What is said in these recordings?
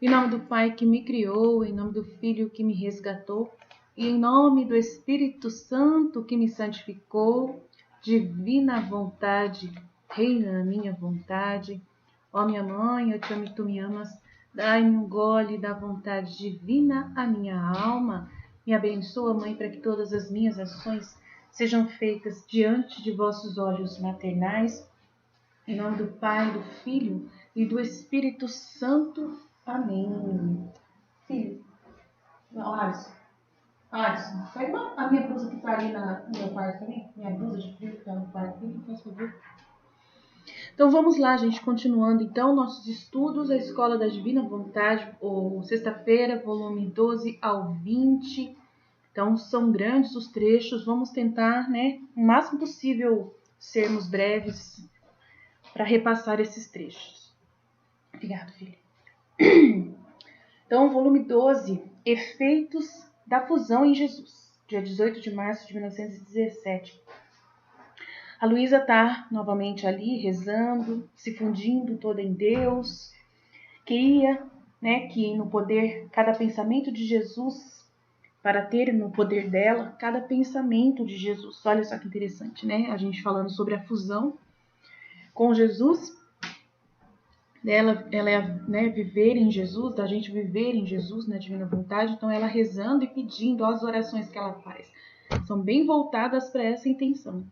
Em nome do Pai que me criou, em nome do Filho que me resgatou, e em nome do Espírito Santo que me santificou, divina vontade, reina na minha vontade. Ó minha mãe, eu te amo e tu me amas, dai-me um gole da vontade divina à minha alma. Me abençoa, Mãe, para que todas as minhas ações sejam feitas diante de vossos olhos maternais. Em nome do Pai, do Filho e do Espírito Santo. Amém. Filho, não, Alisson, pega a minha blusa que está ali no meu quarto também. Minha blusa de frio que está no quarto também, faz favor. Então vamos lá, gente, continuando então nossos estudos, a Escola da Divina Vontade, ou sexta-feira, volume 12 ao 20. Então são grandes os trechos, vamos tentar, o máximo possível sermos breves para repassar esses trechos. Obrigado, filho. Então, volume 12, Efeitos da Fusão em Jesus, dia 18 de março de 1917. A Luísa está novamente ali, rezando, se fundindo toda em Deus. Queria, que no poder, cada pensamento de Jesus, para ter no poder dela, cada pensamento de Jesus. Olha só que interessante, A gente falando sobre a fusão com Jesus, ela é viver em Jesus, da gente viver em Jesus, na divina vontade. Então ela rezando e pedindo, as orações que ela faz são bem voltadas para essa intenção,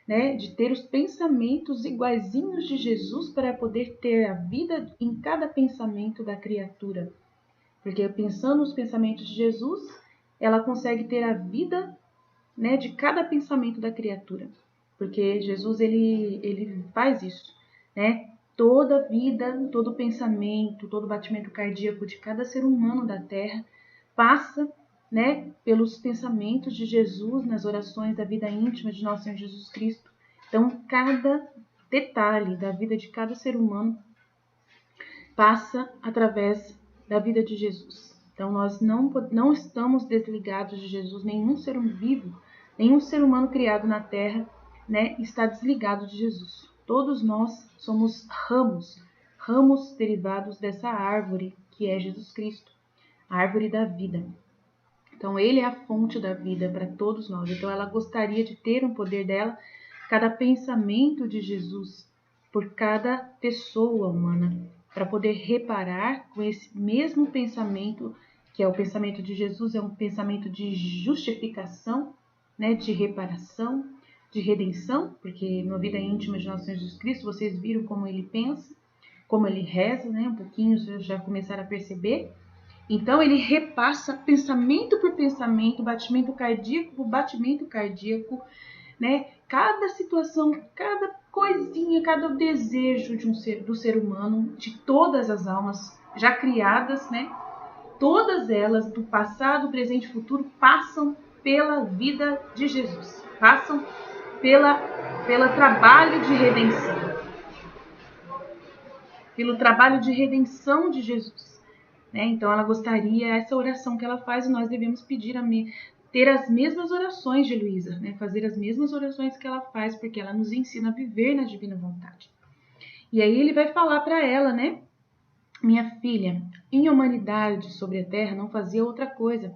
de ter os pensamentos iguaizinhos de Jesus para poder ter a vida em cada pensamento da criatura. Porque pensando nos pensamentos de Jesus, ela consegue ter a vida, de cada pensamento da criatura. Porque Jesus, ele faz isso, Toda vida, todo pensamento, todo batimento cardíaco de cada ser humano da Terra passa, pelos pensamentos de Jesus nas orações da vida íntima de nosso Senhor Jesus Cristo. Então, cada detalhe da vida de cada ser humano passa através da vida de Jesus. Então, nós não estamos desligados de Jesus, nenhum ser vivo, nenhum ser humano criado na Terra, está desligado de Jesus. Todos nós somos ramos derivados dessa árvore que é Jesus Cristo, a árvore da vida. Então, ele é a fonte da vida para todos nós. Então, ela gostaria de ter um poder dela, cada pensamento de Jesus, por cada pessoa humana, para poder reparar com esse mesmo pensamento, que é o pensamento de Jesus, é um pensamento de justificação, de reparação, de redenção, porque na vida íntima de nosso Senhor Jesus Cristo, vocês viram como ele pensa, como ele reza, um pouquinho vocês já começaram a perceber. Então, ele repassa pensamento por pensamento, batimento cardíaco por batimento cardíaco, Cada situação, cada coisinha, cada desejo do ser humano, de todas as almas já criadas, Todas elas, do passado, presente e futuro, passam pela vida de Jesus, passam pelo trabalho de redenção, pelo trabalho de redenção de Jesus. Então, ela gostaria, essa oração que ela faz, e nós devemos pedir ter as mesmas orações de Luísa, fazer as mesmas orações que ela faz, porque ela nos ensina a viver na divina vontade. E aí ele vai falar para ela, minha filha, em humanidade sobre a terra não fazia outra coisa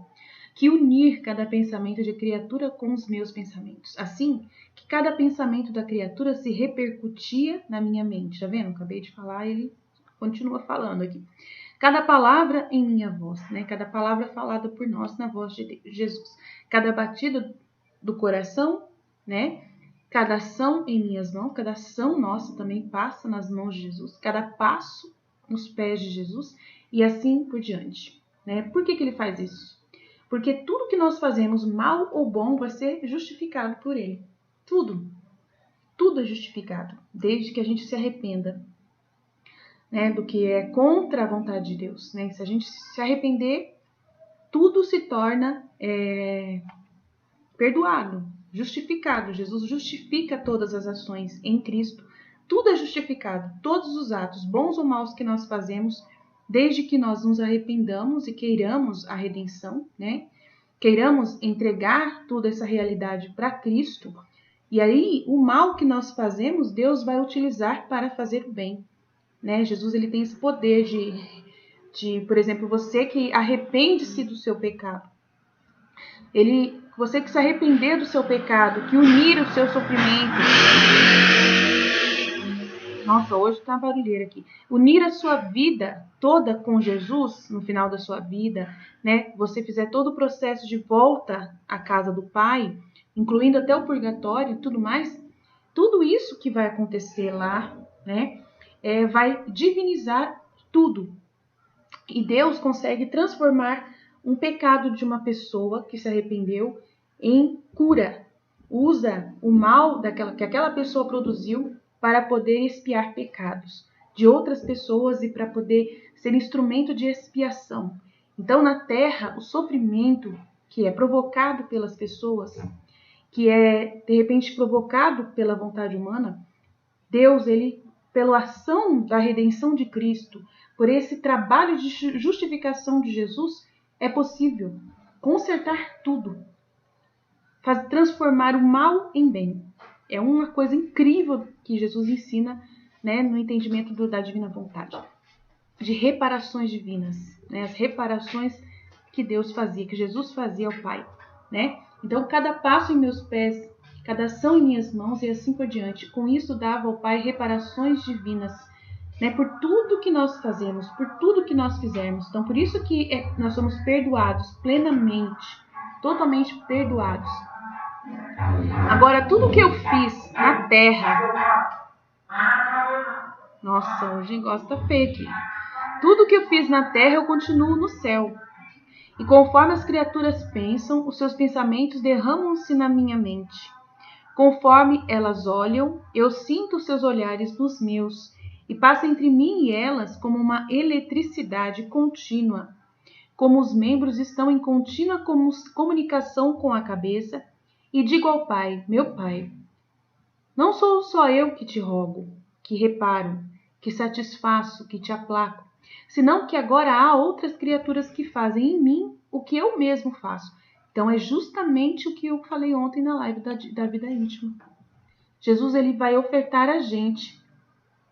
que unir cada pensamento de criatura com os meus pensamentos. Assim, que cada pensamento da criatura se repercutia na minha mente. Tá vendo? Acabei de falar, ele continua falando aqui. Cada palavra em minha voz, Cada palavra falada por nós na voz de Jesus. Cada batida do coração, Cada ação em minhas mãos, cada ação nossa também passa nas mãos de Jesus. Cada passo nos pés de Jesus e assim por diante, Por que ele faz isso? Porque tudo que nós fazemos, mal ou bom, vai ser justificado por ele. Tudo é justificado, desde que a gente se arrependa, do que é contra a vontade de Deus. Se a gente se arrepender, tudo se torna perdoado, justificado. Jesus justifica todas as ações em Cristo. Tudo é justificado, todos os atos, bons ou maus que nós fazemos, desde que nós nos arrependamos e queiramos a redenção, Queiramos entregar toda essa realidade para Cristo. E aí, o mal que nós fazemos, Deus vai utilizar para fazer o bem. Jesus, ele tem esse poder por exemplo, você que arrepende-se do seu pecado. Você que se arrepender do seu pecado, que unir o seu sofrimento. Nossa, hoje tá uma barulheira aqui. Unir a sua vida toda com Jesus, no final da sua vida, né? Você fizer todo o processo de volta à casa do Pai, incluindo até o purgatório e tudo mais, tudo isso que vai acontecer lá, né? Vai divinizar tudo. E Deus consegue transformar um pecado de uma pessoa que se arrependeu em cura. Usa o mal que aquela pessoa produziu para poder expiar pecados de outras pessoas e para poder ser instrumento de expiação. Então, na terra, o sofrimento que é provocado pelas pessoas, que é de repente provocado pela vontade humana, Deus, pela ação da redenção de Cristo, por esse trabalho de justificação de Jesus, é possível consertar tudo, transformar o mal em bem. É uma coisa incrível que Jesus ensina, né, no entendimento da divina vontade, de reparações divinas, né, as reparações que Deus fazia, que Jesus fazia ao Pai, né? Então, cada passo em meus pés, cada ação em minhas mãos e assim por diante. Com isso, dava ao Pai reparações divinas, né, por tudo que nós fazemos, por tudo que nós fizermos. Então, por isso que nós somos perdoados plenamente, totalmente perdoados. Agora, tudo que eu fiz na terra... Nossa, hoje gosta feio aqui. Tudo que eu fiz na terra, eu continuo no céu. E conforme as criaturas pensam, os seus pensamentos derramam-se na minha mente. Conforme elas olham, eu sinto os seus olhares nos meus, e passa entre mim e elas como uma eletricidade contínua. Como os membros estão em contínua comunicação com a cabeça, e digo ao Pai, meu Pai, não sou só eu que te rogo, que reparo, que satisfaço, que te aplaco, senão que agora há outras criaturas que fazem em mim o que eu mesmo faço. Então é justamente o que eu falei ontem na live da vida íntima. Jesus, ele vai ofertar a gente,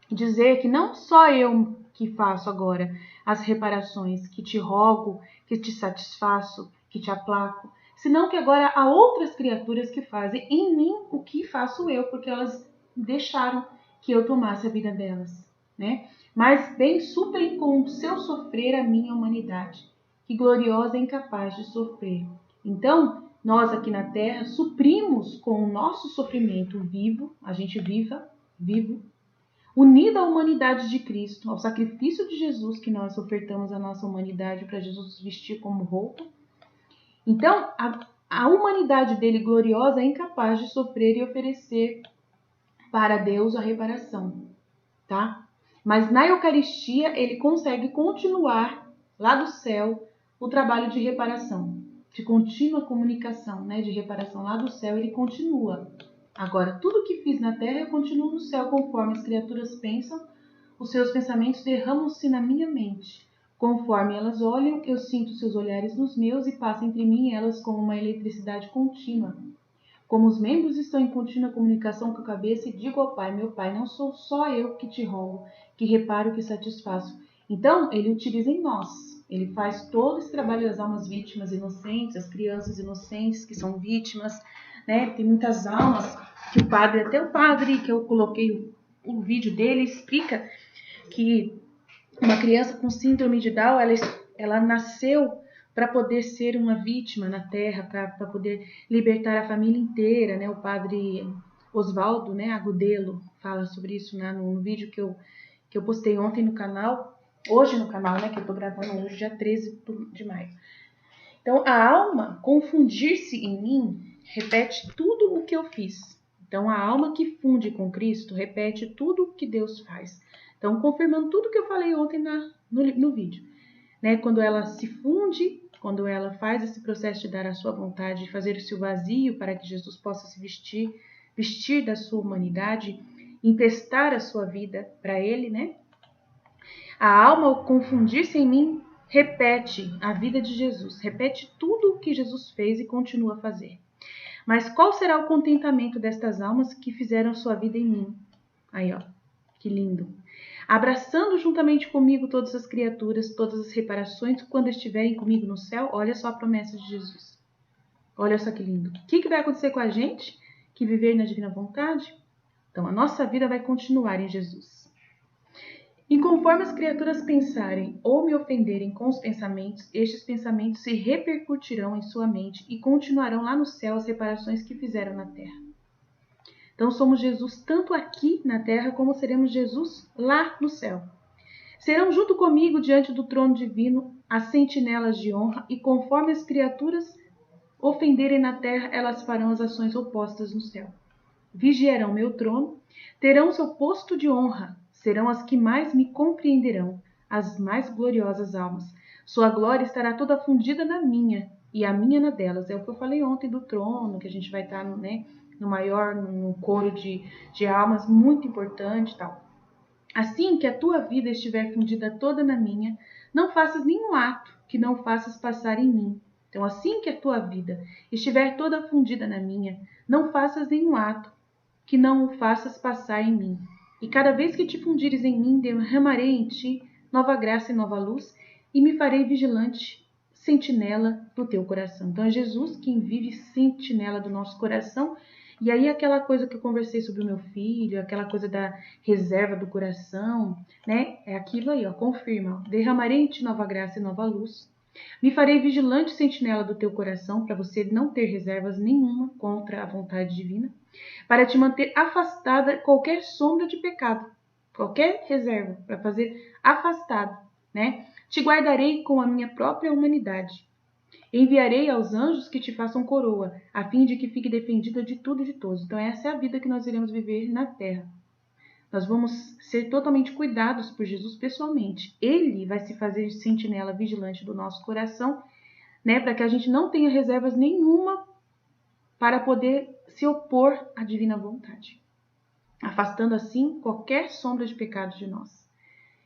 dizer que não só eu que faço agora as reparações, que te rogo, que te satisfaço, que te aplaco, senão que agora há outras criaturas que fazem em mim o que faço eu, porque elas deixaram que eu tomasse a vida delas, né? Mas bem suprem com o seu sofrer a minha humanidade, que gloriosa é incapaz de sofrer. Então, nós aqui na Terra suprimos com o nosso sofrimento vivo, a gente vivo, unido à humanidade de Cristo, ao sacrifício de Jesus, que nós ofertamos a nossa humanidade para Jesus vestir como roupa. Então, a humanidade dele gloriosa é incapaz de sofrer e oferecer para Deus a reparação, tá? Mas na Eucaristia ele consegue continuar lá do céu o trabalho de reparação, de contínua comunicação, né? De reparação lá do céu ele continua. Agora, tudo que fiz na terra eu continuo no céu, conforme as criaturas pensam, os seus pensamentos derramam-se na minha mente. Conforme elas olham, eu sinto seus olhares nos meus e passa entre mim e elas como uma eletricidade contínua. Como os membros estão em contínua comunicação com a cabeça, e digo ao Pai, meu Pai, não sou só eu que te rogo, que reparo, que satisfaço. Então, ele utiliza em nós. Ele faz todo esse trabalho das almas vítimas inocentes, as crianças inocentes que são vítimas, né? Tem muitas almas que até o padre que eu coloquei o vídeo dele, explica que uma criança com síndrome de Down, ela nasceu para poder ser uma vítima na Terra, para poder libertar a família inteira, né? O padre Oswaldo, né, Agudelo, fala sobre isso, né, no vídeo que eu postei ontem no canal, hoje no canal, né, que eu estou gravando hoje, dia 13 de maio. Então, a alma confundir-se em mim repete tudo o que eu fiz. Então, a alma que funde com Cristo repete tudo o que Deus faz. Então, confirmando tudo que eu falei ontem no vídeo. Né? Quando ela se funde, quando ela faz esse processo de dar a sua vontade, de fazer o seu vazio para que Jesus possa se vestir da sua humanidade, emprestar a sua vida para Ele, né? A alma, ao confundir-se em mim, repete a vida de Jesus, repete tudo o que Jesus fez e continua a fazer. Mas qual será o contentamento destas almas que fizeram sua vida em mim? Aí, ó, que lindo. abraçando juntamente comigo todas as criaturas, todas as reparações, quando estiverem comigo no céu. Olha só a promessa de Jesus. Olha só que lindo. O que vai acontecer com a gente que viver na divina vontade? Então, a nossa vida vai continuar em Jesus. E conforme as criaturas pensarem ou me ofenderem com os pensamentos, estes pensamentos se repercutirão em sua mente e continuarão lá no céu as reparações que fizeram na terra. Então, somos Jesus tanto aqui na terra como seremos Jesus lá no céu. Serão junto comigo diante do trono divino as sentinelas de honra, e conforme as criaturas ofenderem na terra, elas farão as ações opostas no céu. Vigiarão meu trono, terão seu posto de honra, serão as que mais me compreenderão, as mais gloriosas almas. Sua glória estará toda fundida na minha, e a minha na delas. É o que eu falei ontem do trono, que a gente vai estar no coro de almas, muito importante e tal. Assim que a tua vida estiver fundida toda na minha, não faças nenhum ato que não faças passar em mim. Então, assim que a tua vida estiver toda fundida na minha, não faças nenhum ato que não o faças passar em mim. E cada vez que te fundires em mim, derramarei em ti nova graça e nova luz, e me farei vigilante, sentinela do teu coração. Então, é Jesus quem vive sentinela do nosso coração. E aí aquela coisa que eu conversei sobre o meu filho, aquela coisa da reserva do coração, né? É aquilo aí, ó, confirma. Derramarei em ti nova graça e nova luz. Me farei vigilante sentinela do teu coração, para você não ter reservas nenhuma contra a vontade divina, para te manter afastada qualquer sombra de pecado, qualquer reserva, para fazer afastado, né? Te guardarei com a minha própria humanidade. Enviarei aos anjos que te façam coroa, a fim de que fique defendida de tudo e de todos. Então essa é a vida que nós iremos viver na terra. Nós vamos ser totalmente cuidados por Jesus pessoalmente. Ele vai se fazer sentinela vigilante do nosso coração, né, para que a gente não tenha reservas nenhuma para poder se opor à divina vontade, afastando assim qualquer sombra de pecado de nós.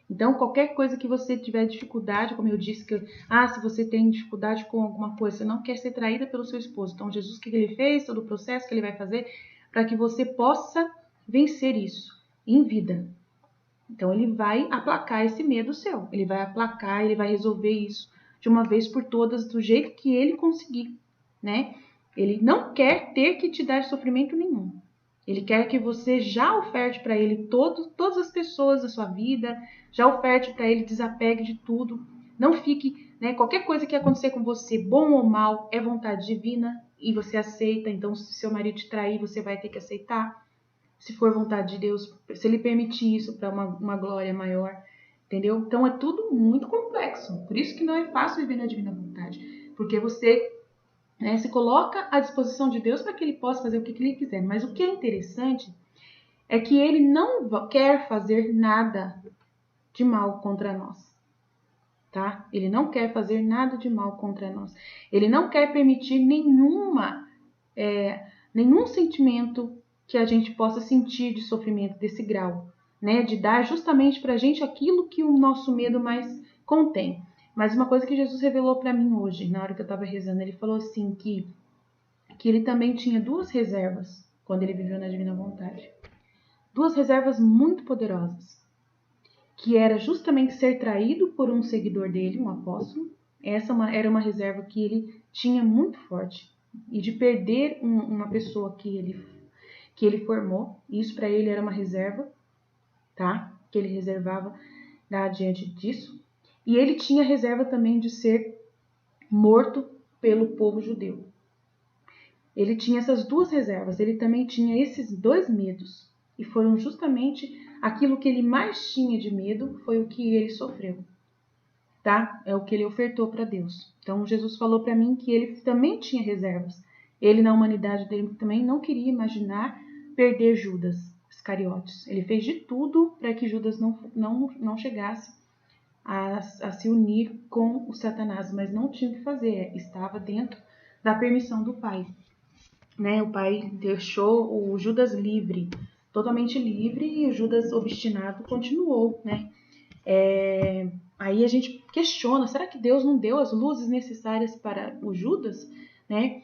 Então, qualquer coisa que você tiver dificuldade, como eu disse, se você tem dificuldade com alguma coisa, você não quer ser traída pelo seu esposo. Então, Jesus, o que ele fez, todo o processo que ele vai fazer para que você possa vencer isso em vida. Então, ele vai aplacar esse medo seu. Ele vai aplacar, ele vai resolver isso de uma vez por todas, do jeito que ele conseguir, né? Ele não quer ter que te dar sofrimento nenhum. Ele quer que você já oferte para ele todas as pessoas da sua vida, já oferte para ele, desapegue de tudo. Não fique, né? Qualquer coisa que acontecer com você, bom ou mal, é vontade divina e você aceita. Então, se seu marido te trair, você vai ter que aceitar. Se for vontade de Deus, se ele permitir isso para uma glória maior, entendeu? Então, é tudo muito complexo. Por isso que não é fácil viver na divina vontade. Porque você, né, se coloca à disposição de Deus para que ele possa fazer o que ele quiser. Mas o que é interessante é que ele não quer fazer nada de mal contra nós, tá? Ele não quer fazer nada de mal contra nós. Ele não quer permitir nenhum sentimento que a gente possa sentir de sofrimento desse grau, né? De dar justamente para a gente aquilo que o nosso medo mais contém. Mas uma coisa que Jesus revelou para mim hoje, na hora que eu estava rezando, ele falou assim que ele também tinha duas reservas quando ele viveu na divina vontade. Duas reservas muito poderosas, que era justamente ser traído por um seguidor dele, um apóstolo. Essa era uma reserva que ele tinha muito forte. E de perder uma pessoa que ele formou. Isso para ele era uma reserva, tá? Que ele reservava diante disso. E ele tinha reserva também de ser morto pelo povo judeu. Ele tinha essas duas reservas, ele também tinha esses dois medos. E foram justamente aquilo que ele mais tinha de medo, foi o que ele sofreu. Tá? É o que ele ofertou para Deus. Então, Jesus falou para mim que ele também tinha reservas. Ele, na humanidade dele, também não queria imaginar perder Judas Iscariotes. Ele fez de tudo para que Judas não chegasse a se unir com o Satanás, mas não tinha o que fazer, estava dentro da permissão do Pai. Né? O Pai deixou o Judas livre, totalmente livre, e o Judas obstinado continuou, né? Aí a gente questiona, será que Deus não deu as luzes necessárias para o Judas, né?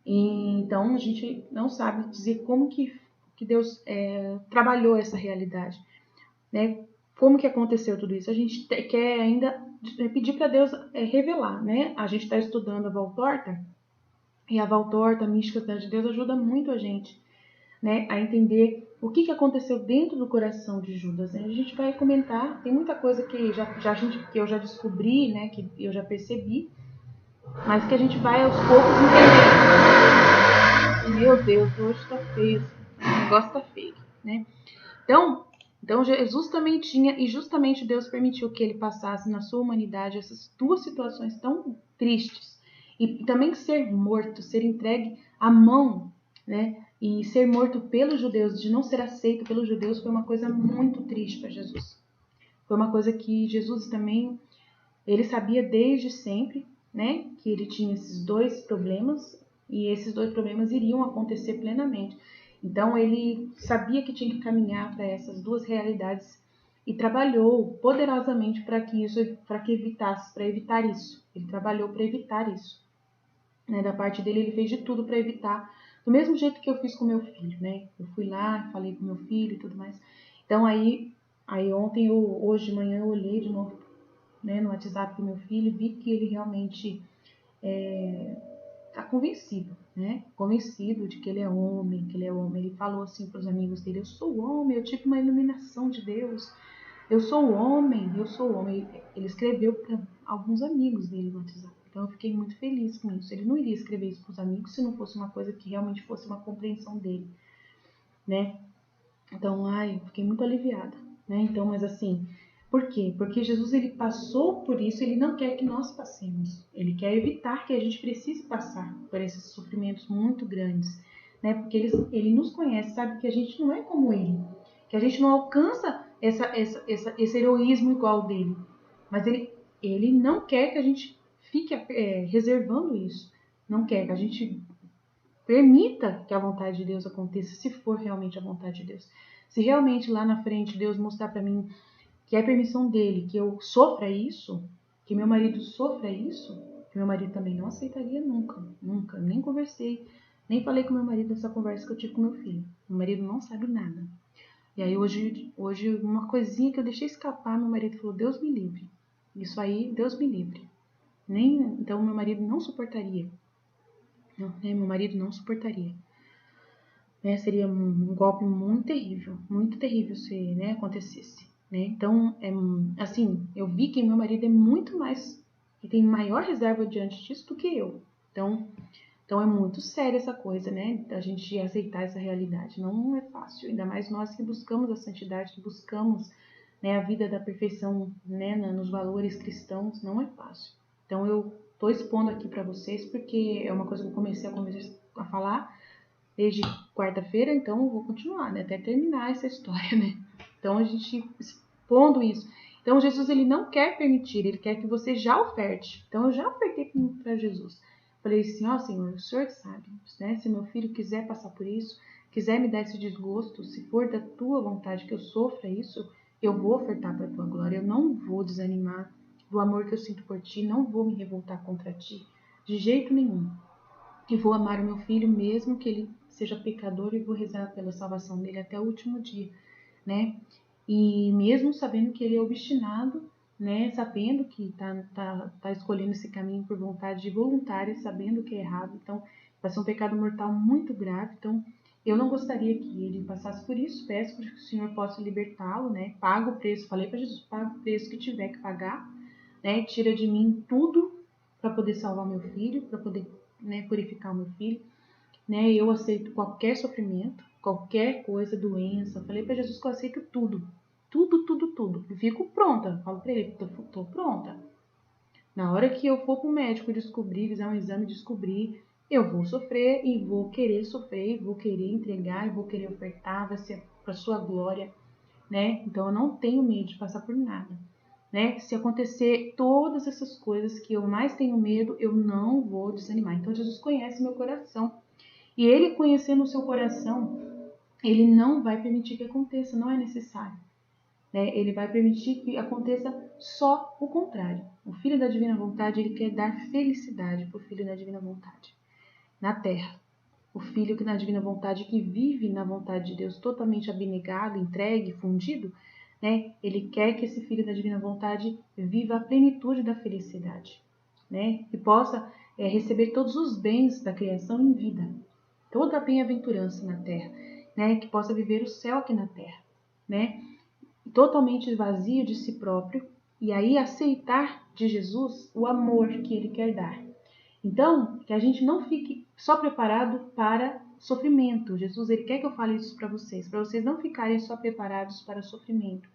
Então a gente não sabe dizer como que Deus trabalhou essa realidade, né? como que aconteceu tudo isso? A gente quer ainda pedir para Deus revelar, né? A gente está estudando a Valtorta, e a Valtorta, a mística de Deus, ajuda muito a gente, né, a entender o que aconteceu dentro do coração de Judas. Né? A gente vai comentar, tem muita coisa que, que eu já descobri, né, que eu já percebi, mas que a gente vai aos poucos entender. Meu Deus, hoje tá feio, o negócio tá feio, né? Então Jesus também tinha, e justamente Deus permitiu que ele passasse na sua humanidade essas duas situações tão tristes. E também ser morto, ser entregue à mão, né? E ser morto pelos judeus, de não ser aceito pelos judeus, foi uma coisa muito triste para Jesus. Foi uma coisa que Jesus também, ele sabia desde sempre, né? Que ele tinha esses dois problemas, e esses dois problemas iriam acontecer plenamente. Então ele sabia que tinha que caminhar para essas duas realidades e trabalhou poderosamente para evitar isso. Ele trabalhou para evitar isso. Né? Da parte dele, ele fez de tudo para evitar, do mesmo jeito que eu fiz com meu filho, né? Eu fui lá, falei com meu filho e tudo mais. Então aí ontem, hoje de manhã, eu olhei de novo, né, no WhatsApp do meu filho, vi que ele realmente está convencido, né? Convencido de que ele é homem, que ele é homem. Ele falou assim para os amigos dele: eu sou homem, eu tive uma iluminação de Deus. Eu sou homem, eu sou homem. Ele escreveu para alguns amigos dele no WhatsApp. Então eu fiquei muito feliz com isso. Ele não iria escrever isso para os amigos se não fosse uma coisa que realmente fosse uma compreensão dele, né? Então, eu fiquei muito aliviada, né? Então, mas assim, por quê? Porque Jesus, ele passou por isso, ele não quer que nós passemos. Ele quer evitar que a gente precise passar por esses sofrimentos muito grandes, né? Porque ele nos conhece, sabe que a gente não é como ele, que a gente não alcança esse heroísmo igual dele. Mas ele não quer que a gente fique reservando isso. Não quer que a gente permita que a vontade de Deus aconteça, se for realmente a vontade de Deus. Se realmente lá na frente Deus mostrar para mim que é permissão dele, que eu sofra isso, que meu marido sofra isso, que meu marido também não aceitaria nunca, nunca. Nem conversei, nem falei com meu marido nessa conversa que eu tive com meu filho. Meu marido não sabe nada. E aí hoje uma coisinha que eu deixei escapar, meu marido falou: Deus me livre. Isso aí, Deus me livre. Então meu marido não suportaria. Não, né? Meu marido não suportaria. Né? Seria um golpe muito terrível se, né, acontecesse. Né? Então, assim, eu vi que meu marido é muito mais, que tem maior reserva diante disso do que eu. Então é muito séria essa coisa, né, da gente aceitar essa realidade. Não é fácil, ainda mais nós que buscamos a santidade, que buscamos, né, a vida da perfeição, né, nos valores cristãos, não é fácil. Então eu estou expondo aqui para vocês porque é uma coisa que eu comecei a falar desde quarta-feira, então eu vou continuar, né, até terminar essa história, né. Então a gente expondo isso. Então Jesus, ele não quer permitir, ele quer que você já oferte. Então eu já ofertei para Jesus. Falei assim: ó, Senhor, o Senhor que sabe, né? Se meu filho quiser passar por isso, quiser me dar esse desgosto, se for da tua vontade que eu sofra isso, eu vou ofertar para a tua glória. Eu não vou desanimar do amor que eu sinto por ti, não vou me revoltar contra ti, de jeito nenhum. E vou amar o meu filho mesmo que ele seja pecador, e vou rezar pela salvação dele até o último dia, né? E mesmo sabendo que ele é obstinado, né, sabendo que tá escolhendo esse caminho por vontade voluntária, sabendo que é errado, então vai ser um pecado mortal muito grave. Então eu não gostaria que ele passasse por isso. Peço que o Senhor possa libertá-lo, né? Paga o preço, falei para Jesus: paga o preço que tiver que pagar, né? Tira de mim tudo para poder salvar meu filho, para poder, né, purificar o meu filho, né? Eu aceito qualquer sofrimento, qualquer coisa, doença. Falei para Jesus que eu aceito tudo. Tudo, tudo, tudo. E fico pronta. Falo para ele: tô pronta. Na hora que eu for pro médico descobrir, fizer um exame e descobrir, eu vou sofrer e vou querer sofrer, vou querer entregar, e vou querer ofertar, vai ser para sua glória, né? Então eu não tenho medo de passar por nada, né? Se acontecer todas essas coisas que eu mais tenho medo, eu não vou desanimar. Então Jesus conhece meu coração. E ele, conhecendo o seu coração, ele não vai permitir que aconteça, não é necessário. Né? Ele vai permitir que aconteça só o contrário. O Filho da Divina Vontade, ele quer dar felicidade para o Filho da Divina Vontade na terra. O Filho que na Divina Vontade, que vive na vontade de Deus, totalmente abnegado, entregue, fundido, né? Ele quer que esse filho da divina vontade viva a plenitude da felicidade, né? E possa receber todos os bens da criação em vida, toda a bem-aventurança na terra, né? Que possa viver o céu aqui na terra, né? Totalmente vazio de si próprio, e aí aceitar de Jesus o amor que ele quer dar. Então, que a gente não fique só preparado para sofrimento. Jesus, ele quer que eu fale isso para vocês não ficarem só preparados para sofrimento,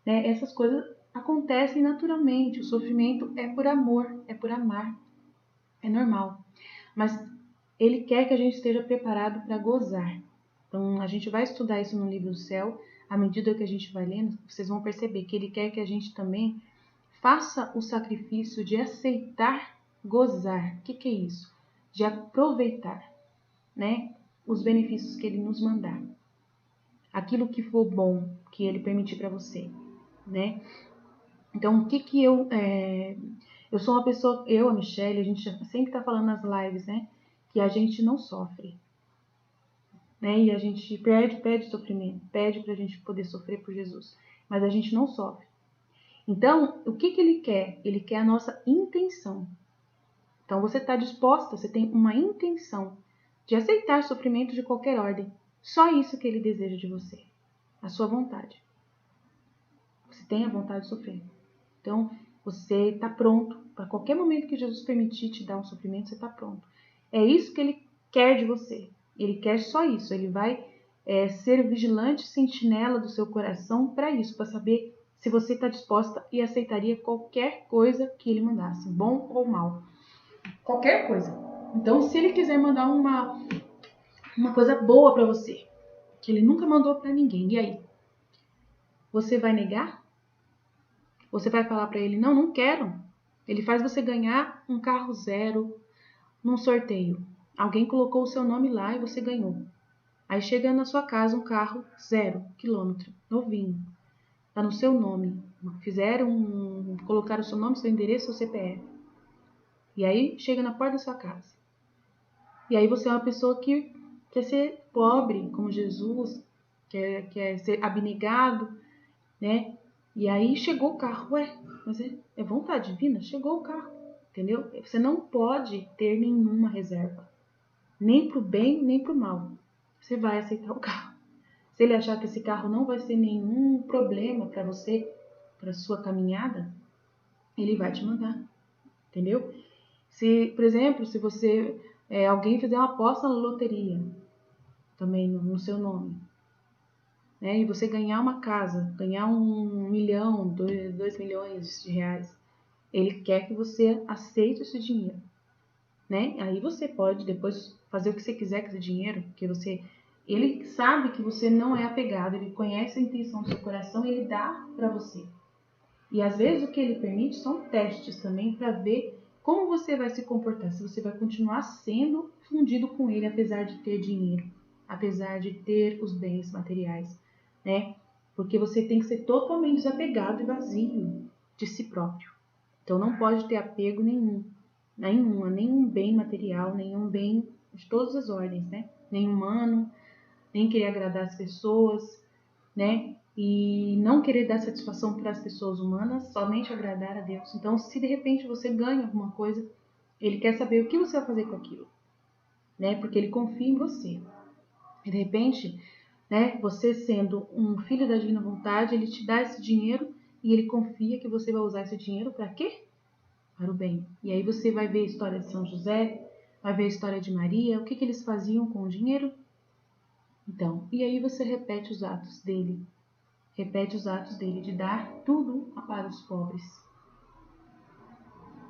né? Essas coisas acontecem naturalmente. O sofrimento é por amor, é por amar, é normal. Mas ele quer que a gente esteja preparado para gozar. Então, a gente vai estudar isso no livro do céu. À medida que a gente vai lendo, vocês vão perceber que ele quer que a gente também faça o sacrifício de aceitar gozar. O que é isso? De aproveitar, né, os benefícios que ele nos mandar. Aquilo que for bom, que ele permitir para você, né? Então, o que eu... Eu sou uma pessoa, a Michelle, a gente sempre está falando nas lives, né? Que a gente não sofre, né? E a gente pede sofrimento, pede para a gente poder sofrer por Jesus. Mas a gente não sofre. Então, o que ele quer? Ele quer a nossa intenção. Então, você está disposta, você tem uma intenção de aceitar sofrimento de qualquer ordem. Só isso que ele deseja de você. A sua vontade. Você tem a vontade de sofrer. Então, você está pronto. Para qualquer momento que Jesus permitir te dar um sofrimento, você está pronto. É isso que ele quer de você. Ele quer só isso. Ele vai ser vigilante, sentinela do seu coração para isso, para saber se você está disposta e aceitaria qualquer coisa que ele mandasse, bom ou mal. Qualquer coisa. Então, se ele quiser mandar uma coisa boa para você, que ele nunca mandou para ninguém, e aí? Você vai negar? Você vai falar para ele, não quero. Ele faz você ganhar um carro zero num sorteio. Alguém colocou o seu nome lá e você ganhou. Aí chega na sua casa um carro 0 quilômetro, novinho. Tá no seu nome. Colocaram o seu nome, seu endereço, seu CPF. E aí chega na porta da sua casa. E aí você é uma pessoa que quer ser pobre, como Jesus, quer ser abnegado, né? E aí chegou o carro. Ué, mas é vontade divina? Chegou o carro, entendeu? Você não pode ter nenhuma reserva. Nem pro bem, nem pro mal. Você vai aceitar o carro. Se ele achar que esse carro não vai ser nenhum problema para você, para sua caminhada, ele vai te mandar, entendeu? Se, por exemplo, se você alguém fizer uma aposta na loteria, também no seu nome, né? E você ganhar uma casa, ganhar 1 milhão, 2 milhões de reais, ele quer que você aceite esse dinheiro, né? Aí você pode depois fazer o que você quiser com esse dinheiro, porque ele sabe que você não é apegado, ele conhece a intenção do seu coração e ele dá para você. E às vezes o que ele permite são testes também para ver como você vai se comportar, se você vai continuar sendo fundido com ele apesar de ter dinheiro, apesar de ter os bens materiais, né? Porque você tem que ser totalmente desapegado e vazio de si próprio. Então não pode ter apego nenhum, nenhum bem material, nenhum bem de todas as ordens, né? Nem humano, nem querer agradar as pessoas, né? E não querer dar satisfação para as pessoas humanas, somente agradar a Deus. Então, se de repente você ganha alguma coisa, ele quer saber o que você vai fazer com aquilo, né? Porque ele confia em você. E de repente, né, você sendo um filho da divina vontade, ele te dá esse dinheiro e ele confia que você vai usar esse dinheiro para quê? Para o bem. E aí você vai ver a história de São José, vai ver a história de Maria, o que eles faziam com o dinheiro. Então, e aí você repete os atos dele de dar tudo para os pobres.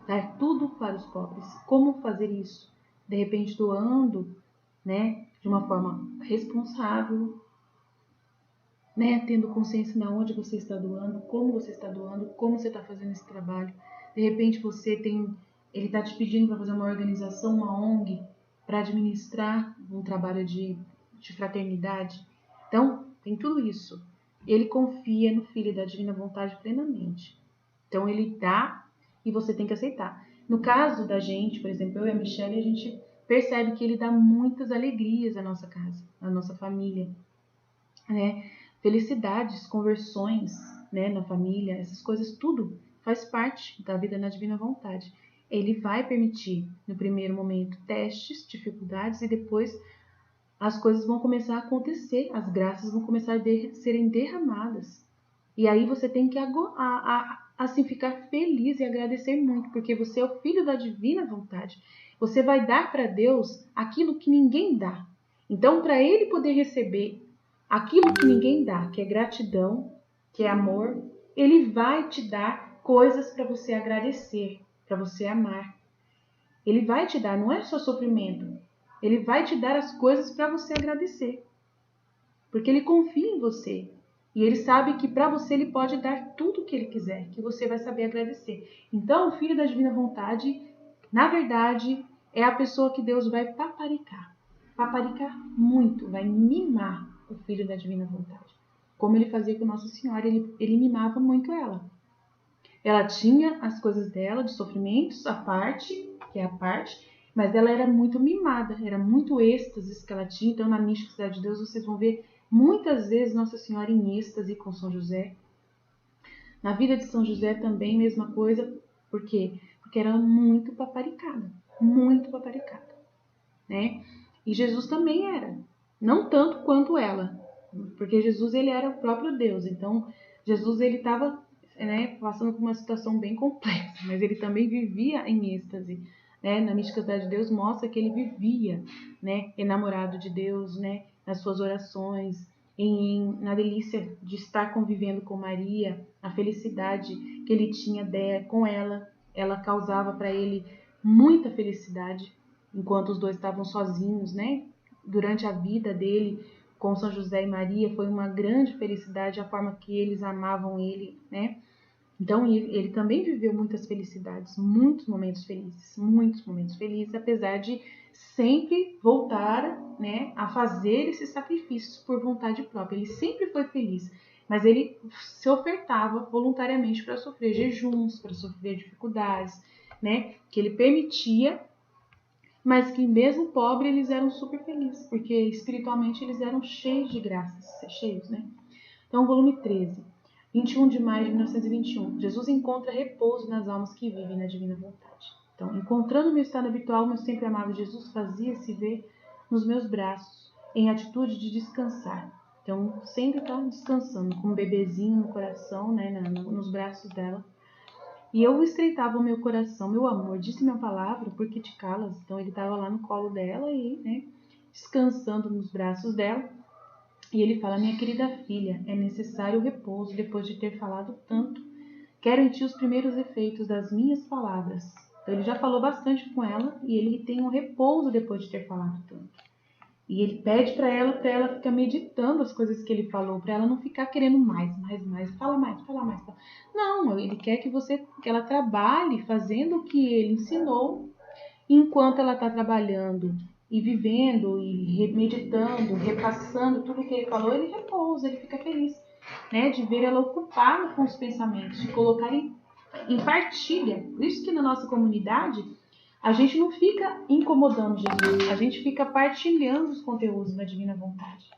Dar tudo para os pobres. Como fazer isso? De repente doando, né, de uma forma responsável, né, tendo consciência de onde você está doando, como você está fazendo esse trabalho. De repente ele está te pedindo para fazer uma organização, uma ONG, para administrar um trabalho de fraternidade. Então, tem tudo isso. Ele confia no Filho da Divina Vontade plenamente. Então, ele dá e você tem que aceitar. No caso da gente, por exemplo, eu e a Michelle, a gente percebe que ele dá muitas alegrias à nossa casa, à nossa família, né? felicidades, conversões, né, na família, essas coisas tudo faz parte da vida na divina vontade. Ele vai permitir, no primeiro momento, testes, dificuldades, e depois as coisas vão começar a acontecer, as graças vão começar a serem derramadas. E aí você tem que assim ficar feliz e agradecer muito, porque você é o filho da divina vontade. Você vai dar para Deus aquilo que ninguém dá. Então, para Ele poder receber aquilo que ninguém dá, que é gratidão, que é amor, Ele vai te dar coisas para você agradecer, para você amar. Ele vai te dar, não é só sofrimento. Ele vai te dar as coisas para você agradecer. Porque Ele confia em você. E Ele sabe que para você Ele pode dar tudo o que Ele quiser, que você vai saber agradecer. Então, o filho da divina vontade, na verdade, é a pessoa que Deus vai paparicar. Paparicar muito, vai mimar o filho da divina vontade. Como Ele fazia com Nossa Senhora, ele mimava muito ela. Ela tinha as coisas dela, de sofrimentos, a parte, que é a parte, mas ela era muito mimada, era muito êxtase que ela tinha. Então, na mística Cidade de Deus, vocês vão ver muitas vezes Nossa Senhora em êxtase com São José. Na vida de São José também, mesma coisa. Por quê? Porque era muito paparicada, né? E Jesus também era, não tanto quanto ela, porque Jesus ele era o próprio Deus. Então, Jesus ele estava, né, passando por uma situação bem complexa, mas ele também vivia em êxtase. Né? Na mística Cidade de Deus mostra que ele vivia, né, enamorado de Deus, né, nas suas orações, na delícia de estar convivendo com Maria, a felicidade que ele tinha com ela. Ela causava para ele muita felicidade, enquanto os dois estavam sozinhos, né? Durante a vida dele com São José e Maria, foi uma grande felicidade a forma que eles amavam ele, né? Então, ele também viveu muitas felicidades, muitos momentos felizes, apesar de sempre voltar, né, a fazer esses sacrifícios por vontade própria. Ele sempre foi feliz, mas ele se ofertava voluntariamente para sofrer jejuns, para sofrer dificuldades, né, que ele permitia, mas que mesmo pobre eles eram super felizes, porque espiritualmente eles eram cheios de graças, cheios, né? Então, volume 13. 21 de maio de 1921. Jesus encontra repouso nas almas que vivem na divina vontade. Então, encontrando meu estado habitual, meu sempre amado Jesus fazia-se ver nos meus braços, em atitude de descansar. Então, sempre está descansando, com um bebezinho no coração, né, nos braços dela. E eu estreitava o meu coração, meu amor, disse minha palavra, por que te calas? Então, ele estava lá no colo dela e, né, descansando nos braços dela. E ele fala, minha querida filha, é necessário o repouso depois de ter falado tanto. Quero em ti os primeiros efeitos das minhas palavras. Então ele já falou bastante com ela e ele tem um repouso depois de ter falado tanto. E ele pede para ela ficar meditando as coisas que ele falou, para ela não ficar querendo mais, fala mais. Não, ele quer que ela trabalhe fazendo o que ele ensinou, enquanto ela está trabalhando e vivendo e meditando, repassando tudo que ele falou, ele repousa, ele fica feliz, né, de ver ela ocupada com os pensamentos, de colocar em partilha. Por isso que na nossa comunidade a gente não fica incomodando Jesus, a gente fica partilhando os conteúdos da divina vontade,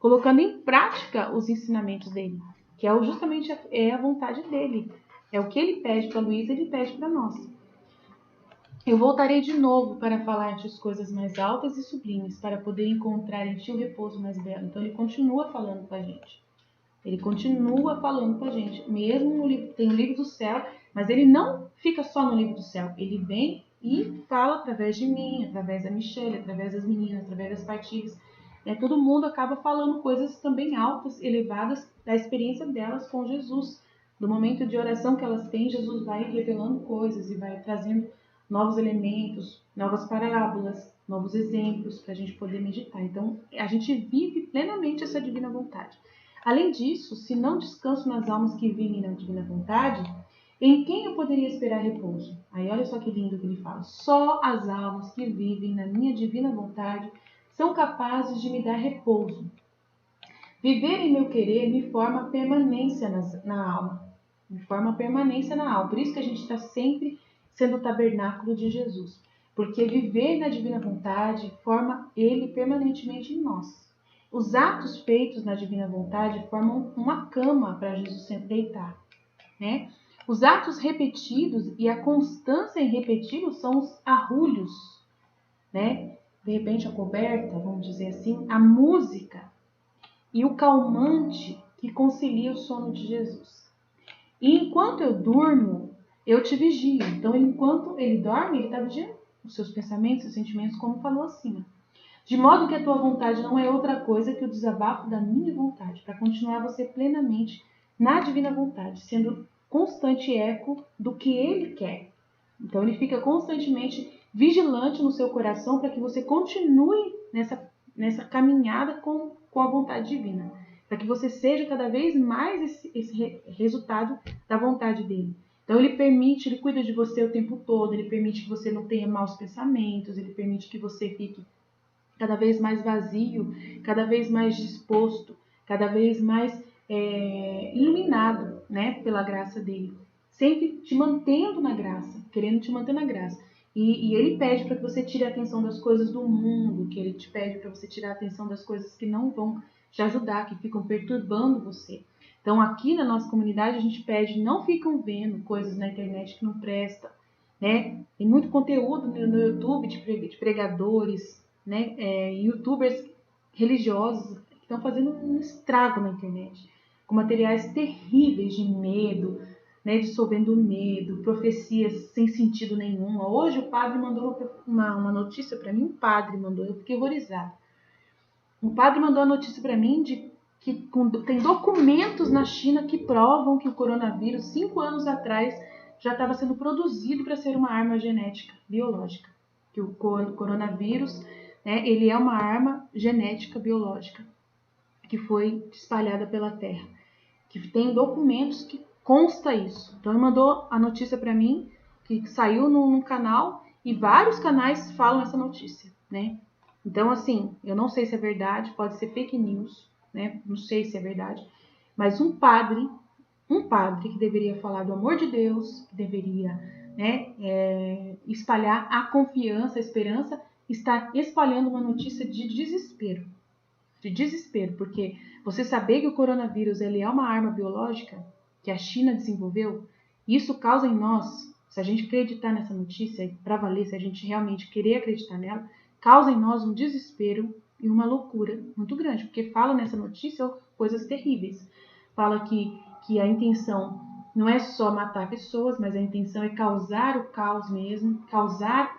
colocando em prática os ensinamentos dele, que é justamente a vontade dele. É o que ele pede para Luísa, ele pede para nós. Eu voltarei de novo para falar-te as coisas mais altas e sublimes, para poder encontrar em ti o repouso mais belo. Então ele continua falando com a gente. Mesmo no livro, tem o livro do céu, mas ele não fica só no livro do céu. Ele vem e fala através de mim, através da Michelle, através das meninas, através das partilhas. Todo mundo acaba falando coisas também altas, elevadas, da experiência delas com Jesus. Do momento de oração que elas têm, Jesus vai revelando coisas e vai trazendo novos elementos, novas parábolas, novos exemplos para a gente poder meditar. Então, a gente vive plenamente essa divina vontade. Além disso, se não descanso nas almas que vivem na divina vontade, em quem eu poderia esperar repouso? Aí olha só que lindo que ele fala. Só as almas que vivem na minha divina vontade são capazes de me dar repouso. Viver em meu querer me forma permanência na alma. Por isso que a gente está sempre sendo o tabernáculo de Jesus. Porque viver na divina vontade forma ele permanentemente em nós. Os atos feitos na divina vontade formam uma cama para Jesus sempre deitar, né? Os atos repetidos e a constância em repeti-los são os arrulhos, né? De repente a coberta, vamos dizer assim, a música e o calmante que concilia o sono de Jesus. E enquanto eu durmo, eu te vigio. Então, enquanto ele dorme, ele está vigiando os seus pensamentos, os sentimentos, como falou acima. De modo que a tua vontade não é outra coisa que o desabafo da minha vontade, para continuar você plenamente na divina vontade, sendo constante eco do que ele quer. Então, ele fica constantemente vigilante no seu coração para que você continue nessa caminhada com a vontade divina. Para que você seja cada vez mais esse resultado da vontade dele. Então ele cuida de você o tempo todo, ele permite que você não tenha maus pensamentos, ele permite que você fique cada vez mais vazio, cada vez mais disposto, cada vez mais iluminado, né, pela graça dele. Sempre te mantendo na graça, querendo te manter na graça. E ele pede para que você tire a atenção das coisas do mundo, que ele te pede para você tirar a atenção das coisas que não vão te ajudar, que ficam perturbando você. Então aqui na nossa comunidade a gente pede, não ficam vendo coisas na internet que não prestam, né? Tem muito conteúdo no YouTube de pregadores, né? YouTubers religiosos que estão fazendo um estrago na internet, com materiais terríveis de medo, né? Dissolvendo o medo, profecias sem sentido nenhum. Hoje o padre mandou uma notícia para mim, eu fiquei horrorizada. Um padre mandou a notícia para mim de que tem documentos na China que provam que o coronavírus, 5 anos atrás, já estava sendo produzido para ser uma arma genética, biológica. Que o coronavírus, né, ele é uma arma genética biológica que foi espalhada pela Terra. Que tem documentos que consta isso. Então ele mandou a notícia para mim, que saiu num canal, e vários canais falam essa notícia, né? Então, assim, eu não sei se é verdade, pode ser fake news, né? Não sei se é verdade, mas um padre que deveria falar do amor de Deus, que deveria, né, espalhar a confiança, a esperança, está espalhando uma notícia de desespero, porque você saber que o coronavírus ele é uma arma biológica que a China desenvolveu, isso causa em nós, se a gente acreditar nessa notícia, para valer, se a gente realmente querer acreditar nela, causa em nós um desespero e uma loucura muito grande, porque fala nessa notícia coisas terríveis. Fala que a intenção não é só matar pessoas, mas a intenção é causar o caos mesmo, causar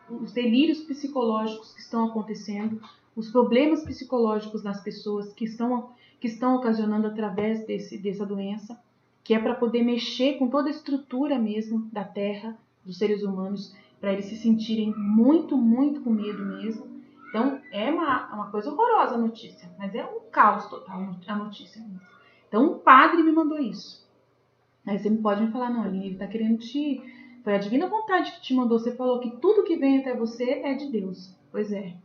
os delírios psicológicos que estão acontecendo, os problemas psicológicos nas pessoas que estão ocasionando através dessa doença, que é para poder mexer com toda a estrutura mesmo da Terra, dos seres humanos, para eles se sentirem muito, muito com medo mesmo. Então, é uma coisa horrorosa a notícia, mas é um caos total a notícia mesmo. Então, um padre me mandou isso. Aí você pode me falar, não, Aline, ele está querendo foi a divina vontade que te mandou. Você falou que tudo que vem até você é de Deus. Pois é.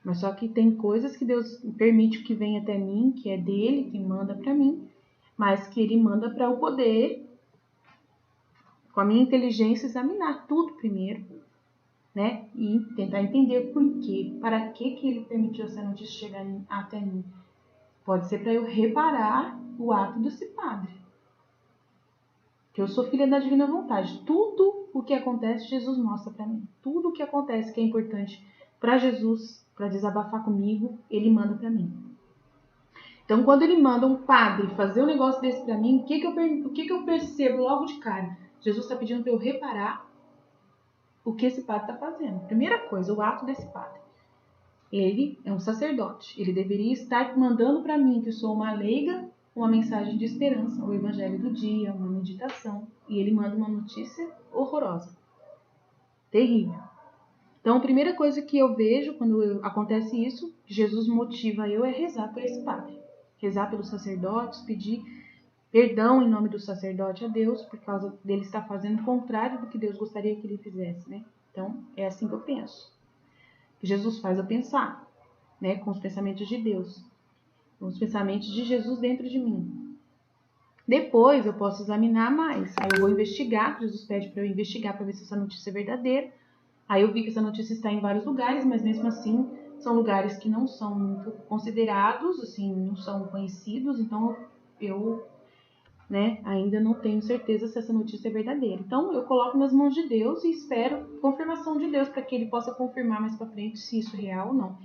Mas só que tem coisas que Deus permite que venha até mim, que é dele, que manda para mim, mas que ele manda para eu poder, com a minha inteligência, examinar tudo primeiro, né? E tentar entender por quê, para que ele permitiu essa notícia chegar até mim. Pode ser para eu reparar o ato desse padre. Que eu sou filha da divina vontade. Tudo o que acontece, Jesus mostra para mim. Tudo o que acontece que é importante para Jesus, para desabafar comigo, ele manda para mim. Então, quando ele manda um padre fazer um negócio desse para mim, o que eu percebo logo de cara? Jesus está pedindo para eu reparar o que esse padre está fazendo. Primeira coisa, o ato desse padre. Ele é um sacerdote. Ele deveria estar mandando para mim, que sou uma leiga, uma mensagem de esperança, o evangelho do dia, uma meditação. E ele manda uma notícia horrorosa. Terrível. Então, a primeira coisa que eu vejo quando acontece isso, Jesus motiva eu, é rezar por esse padre. Rezar pelos sacerdotes, pedir perdão em nome do sacerdote a Deus, por causa dele estar fazendo o contrário do que Deus gostaria que ele fizesse, né? Então, é assim que eu penso. Que Jesus faz eu pensar, né? Com os pensamentos de Deus. Com os pensamentos de Jesus dentro de mim. Depois, eu posso examinar mais. Aí eu vou investigar, Jesus pede para eu investigar para ver se essa notícia é verdadeira. Aí eu vi que essa notícia está em vários lugares, mas mesmo assim são lugares que não são muito considerados, assim, não são conhecidos, então eu, né, ainda não tenho certeza se essa notícia é verdadeira. Então eu coloco nas mãos de Deus e espero confirmação de Deus para que ele possa confirmar mais para frente se isso é real ou não.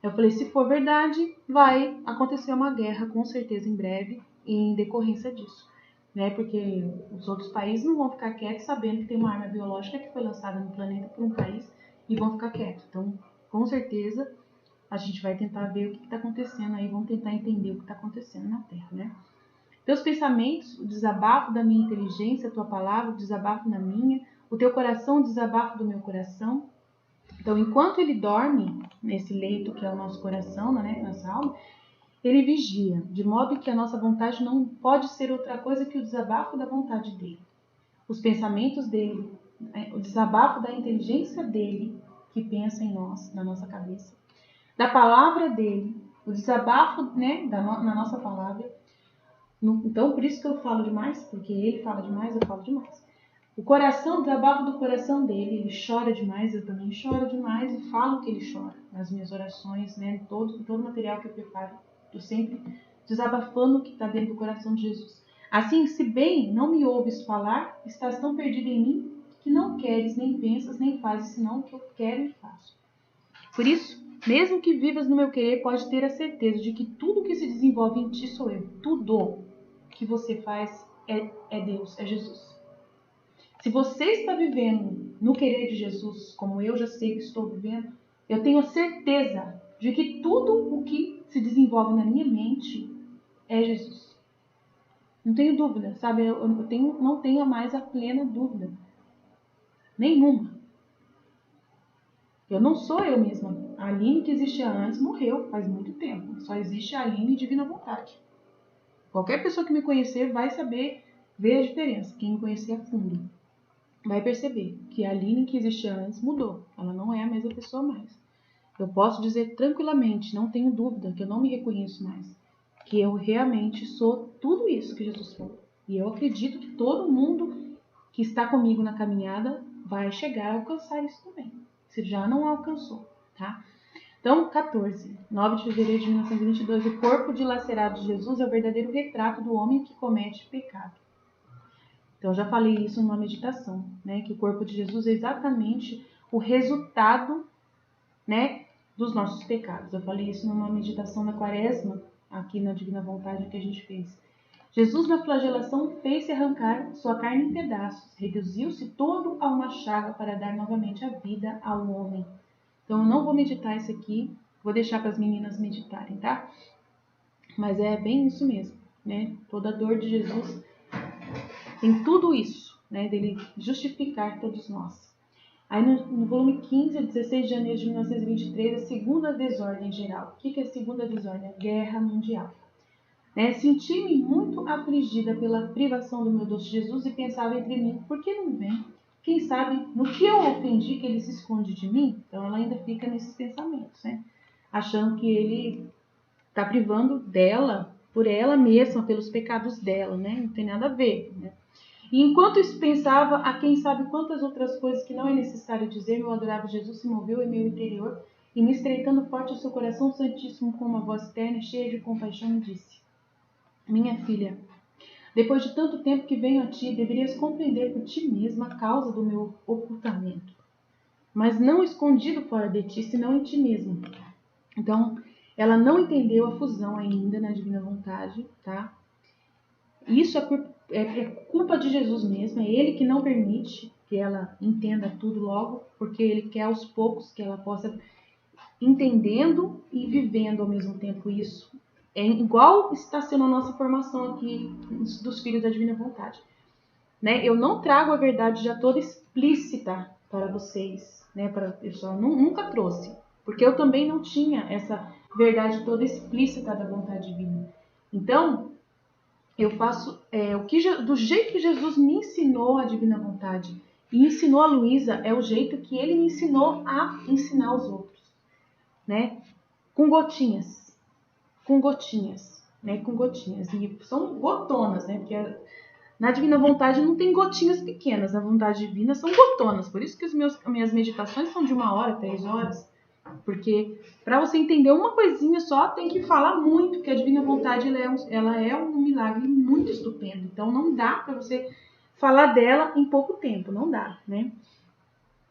Eu falei, se for verdade, vai acontecer uma guerra com certeza em breve em decorrência disso, né? Porque os outros países não vão ficar quietos sabendo que tem uma arma biológica que foi lançada no planeta por um país e vão ficar quietos. Então, com certeza, a gente vai tentar ver o que está acontecendo aí, vamos tentar entender o que está acontecendo na Terra, né? Teus pensamentos, o desabafo da minha inteligência, a tua palavra, o desabafo na minha, o teu coração, o desabafo do meu coração. Então, enquanto ele dorme nesse leito que é o nosso coração, né, nossa alma, ele vigia, de modo que a nossa vontade não pode ser outra coisa que o desabafo da vontade dele. Os pensamentos dele, o desabafo da inteligência dele, que pensa em nós, na nossa cabeça. Da palavra dele, o desabafo, né, na nossa palavra. Então, por isso que eu falo demais, porque ele fala demais, eu falo demais. O coração, o desabafo do coração dele, ele chora demais, eu também choro demais e falo que ele chora nas minhas orações, né, todo o material que eu preparo. Eu sempre desabafando o que está dentro do coração de Jesus. Assim, se bem não me ouves falar, estás tão perdido em mim que não queres, nem pensas, nem fazes, senão o que eu quero e faço. Por isso, mesmo que vivas no meu querer, pode ter a certeza de que tudo que se desenvolve em ti sou eu. Tudo que você faz é Deus, é Jesus. Se você está vivendo no querer de Jesus, como eu já sei que estou vivendo, eu tenho certeza de que tudo o que se desenvolve na minha mente é Jesus. Não tenho dúvida, sabe? Não tenho mais a plena dúvida. Nenhuma. Eu não sou eu mesma. A Aline que existia antes morreu faz muito tempo. Só existe a Aline Divina Vontade. Qualquer pessoa que me conhecer vai saber ver a diferença. Quem me conhecer a fundo vai perceber que a Aline que existia antes mudou. Ela não é a mesma pessoa mais. Eu posso dizer tranquilamente, não tenho dúvida, que eu não me reconheço mais. Que eu realmente sou tudo isso que Jesus falou. E eu acredito que todo mundo que está comigo na caminhada vai chegar a alcançar isso também. Se já não alcançou, tá? Então, 14. 9 de fevereiro de 1922. O corpo dilacerado de Jesus é o verdadeiro retrato do homem que comete pecado. Então, eu já falei isso numa meditação, né? Que o corpo de Jesus é exatamente o resultado, né, dos nossos pecados. Eu falei isso numa meditação da Quaresma, aqui na Divina Vontade que a gente fez. Jesus, na flagelação, fez-se arrancar sua carne em pedaços, reduziu-se todo a uma chaga para dar novamente a vida ao homem. Então, eu não vou meditar isso aqui, vou deixar para as meninas meditarem, tá? Mas é bem isso mesmo, né? Toda a dor de Jesus tem tudo isso, né? Dele justificar todos nós. Aí no volume 15, 16 de janeiro de 1923, a segunda desordem geral. O que é a segunda desordem? A guerra mundial. Né? Senti-me muito afligida pela privação do meu doce Jesus e pensava entre mim, por que não vem? Quem sabe no que eu ofendi que ele se esconde de mim? Então ela ainda fica nesses pensamentos, né? Achando que ele está privando dela, por ela mesma, pelos pecados dela, né? Não tem nada a ver, né? E enquanto isso pensava, a quem sabe quantas outras coisas que não é necessário dizer, meu adorável Jesus se moveu em meu interior e me estreitando forte o seu coração santíssimo com uma voz terna, cheia de compaixão, me disse: minha filha, depois de tanto tempo que venho a ti, deverias compreender por ti mesma a causa do meu ocultamento, mas não escondido fora de ti, senão em ti mesma. Então, ela não entendeu a fusão ainda na Divina Vontade, tá? Isso é culpa de Jesus mesmo, é Ele que não permite que ela entenda tudo logo, porque Ele quer aos poucos que ela possa entendendo e vivendo ao mesmo tempo isso. É igual está sendo a nossa formação aqui dos filhos da Divina Vontade. Né? Eu não trago a verdade já toda explícita para vocês, né? Eu só nunca trouxe, porque eu também não tinha essa verdade toda explícita da vontade divina. Então, eu faço do jeito que Jesus me ensinou a Divina Vontade e ensinou a Luísa, é o jeito que ele me ensinou a ensinar os outros, né? Com gotinhas, né? Com gotinhas. E são gotonas, né? Porque na Divina Vontade não tem gotinhas pequenas, na vontade divina são gotonas. Por isso que as minhas meditações são de 1 hora, 3 horas. Porque para você entender uma coisinha só, tem que falar muito, porque a divina vontade ela é um milagre muito estupendo. Então não dá para você falar dela em pouco tempo, não dá, né?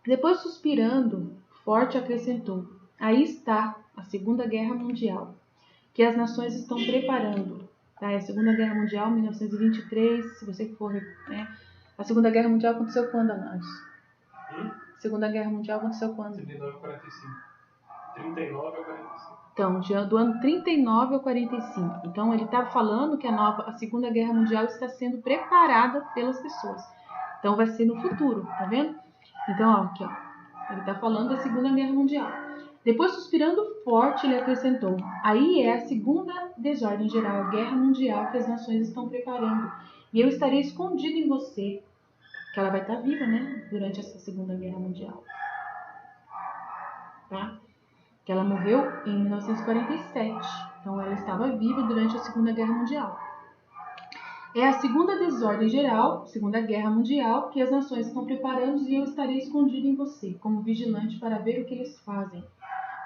Depois, suspirando, forte acrescentou: aí está a Segunda Guerra Mundial, que as nações estão preparando. Tá? A Segunda Guerra Mundial, 1923, se você for, né? A Segunda Guerra Mundial aconteceu quando, Análise? A Segunda Guerra Mundial aconteceu quando? 39 a 45. 39 a 45. Então, do ano 39 ao 45. Então, ele está falando que a Segunda Guerra Mundial está sendo preparada pelas pessoas. Então, vai ser no futuro, tá vendo? Então, ó, aqui, ó. Ele está falando da Segunda Guerra Mundial. Depois, suspirando forte, ele acrescentou: aí é a segunda desordem geral, a guerra mundial que as nações estão preparando. E eu estarei escondido em você, que ela vai estar viva, né? Durante essa Segunda Guerra Mundial. Tá? Que ela morreu em 1947. Então, ela estava viva durante a Segunda Guerra Mundial. É a segunda desordem geral, Segunda Guerra Mundial, que as nações estão preparando e eu estarei escondido em você, como vigilante para ver o que eles fazem.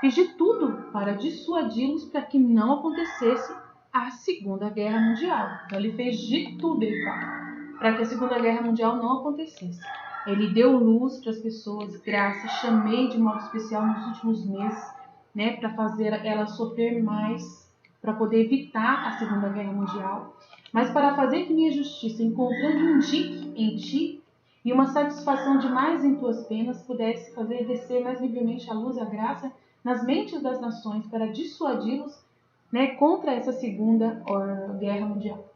Fiz de tudo para dissuadi-los para que não acontecesse a Segunda Guerra Mundial. Então ele fez de tudo, ele fala, para que a Segunda Guerra Mundial não acontecesse. Ele deu luz para as pessoas, graça, chamei de modo especial nos últimos meses, né, para fazer elas sofrer mais, para poder evitar a Segunda Guerra Mundial. Mas para fazer que minha justiça, encontrando um dique em ti e uma satisfação demais em tuas penas, pudesse fazer descer mais livremente a luz e a graça nas mentes das nações para dissuadi-los, né, contra essa Segunda Guerra Mundial.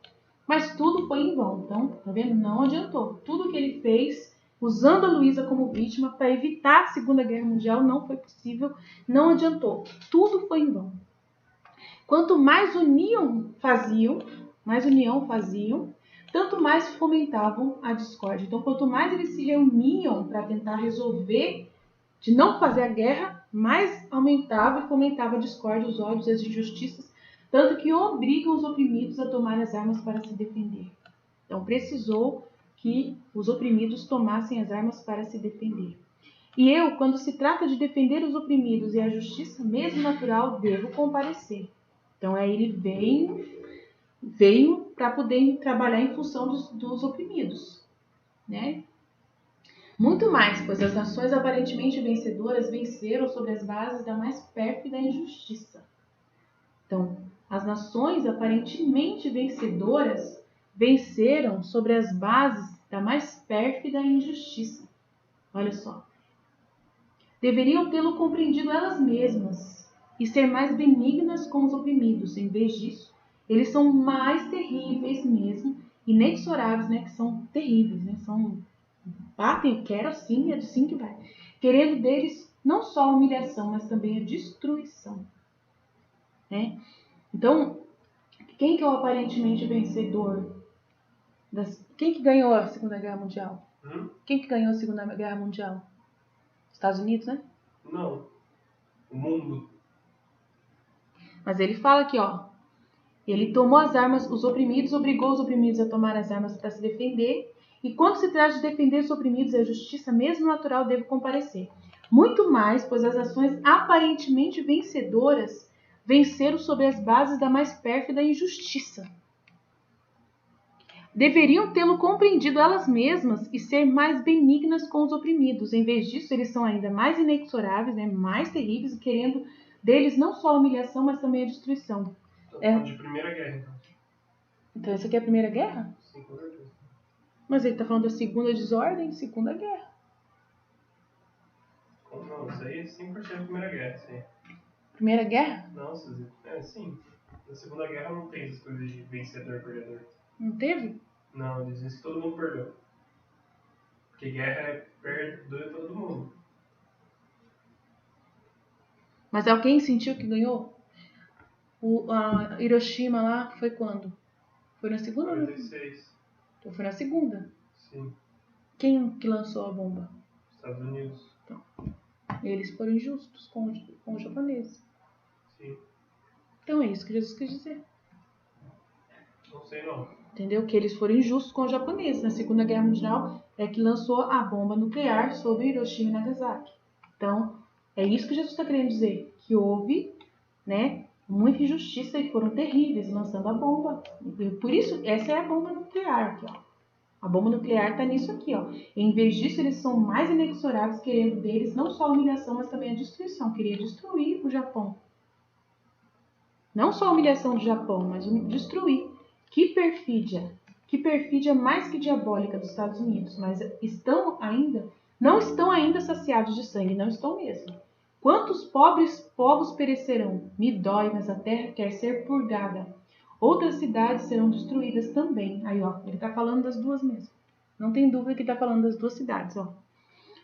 Mas tudo foi em vão, então, tá vendo? Não adiantou. Tudo que ele fez, usando a Luísa como vítima para evitar a Segunda Guerra Mundial, não foi possível, não adiantou. Tudo foi em vão. Quanto mais união faziam, tanto mais fomentavam a discórdia. Então, quanto mais eles se reuniam para tentar resolver de não fazer a guerra, mais aumentava e fomentava a discórdia, os ódios, as injustiças, tanto que obrigam os oprimidos a tomar as armas para se defender. Então, precisou que os oprimidos tomassem as armas para se defender. E eu, quando se trata de defender os oprimidos e a justiça mesmo natural, devo comparecer. Então, aí ele veio para poder trabalhar em função dos oprimidos, né? Muito mais, pois as nações aparentemente vencedoras venceram sobre as bases da mais pérfida injustiça. Então, as nações aparentemente vencedoras venceram sobre as bases da mais pérfida injustiça. Olha só. Deveriam tê-lo compreendido elas mesmas e ser mais benignas com os oprimidos. Em vez disso, eles são mais terríveis mesmo, inexoráveis, né? Que são terríveis, né? Batem, quero assim, é assim que vai. Querendo deles não só a humilhação, mas também a destruição. Né? Então, quem que é o aparentemente vencedor? Quem que ganhou a Segunda Guerra Mundial? Quem que ganhou a Segunda Guerra Mundial? Estados Unidos, né? Não. O mundo. Mas ele fala aqui, ó. Ele tomou as armas, os oprimidos, obrigou os oprimidos a tomar as armas para se defender. E quando se trata de defender os oprimidos, a justiça mesmo natural deve comparecer. Muito mais, pois as ações aparentemente vencedoras venceram sobre as bases da mais pérfida injustiça. Deveriam tê-lo compreendido elas mesmas e ser mais benignas com os oprimidos. Em vez disso, eles são ainda mais inexoráveis, né, mais terríveis, querendo deles não só a humilhação, mas também a destruição. De Primeira Guerra, então. Então, isso aqui é a Primeira Guerra? Sim, com certeza. Mas ele está falando da Segunda Desordem, Segunda Guerra. Não, isso aí é 100% Primeira Guerra, sim. Primeira Guerra? Não, sim. Na Segunda Guerra não tem essas coisas de vencedor e perdedor. Não teve? Não, dizem que todo mundo perdeu. Porque guerra é perder todo mundo. Mas alguém sentiu que ganhou? A Hiroshima lá foi quando? Foi na segunda? 46. Então foi na segunda. Sim. Quem que lançou a bomba? Estados Unidos. Então, eles foram injustos com os japoneses. Sim. Então é isso que Jesus quis dizer. Não sei não. Entendeu? Que eles foram injustos com os japoneses. Na Segunda Guerra Mundial é que lançou a bomba nuclear sobre Hiroshima e Nagasaki. Então, É isso que Jesus está querendo dizer, que houve, né, muita injustiça e foram terríveis lançando a bomba. Por isso, essa é a bomba nuclear aqui, ó. A bomba nuclear está nisso aqui, ó. Em vez disso, eles são mais inexoráveis, querendo deles não só a humilhação, mas também a destruição. Queria destruir o Japão. Não só a humilhação do Japão, mas destruir. Que perfídia! Que perfídia mais que diabólica dos Estados Unidos. Mas não estão ainda saciados de sangue, não estão mesmo. Quantos pobres povos perecerão? Me dói, mas a terra quer ser purgada. Outras cidades serão destruídas também. Aí, ó, ele está falando das duas mesmo. Não tem dúvida que está falando das duas cidades, ó.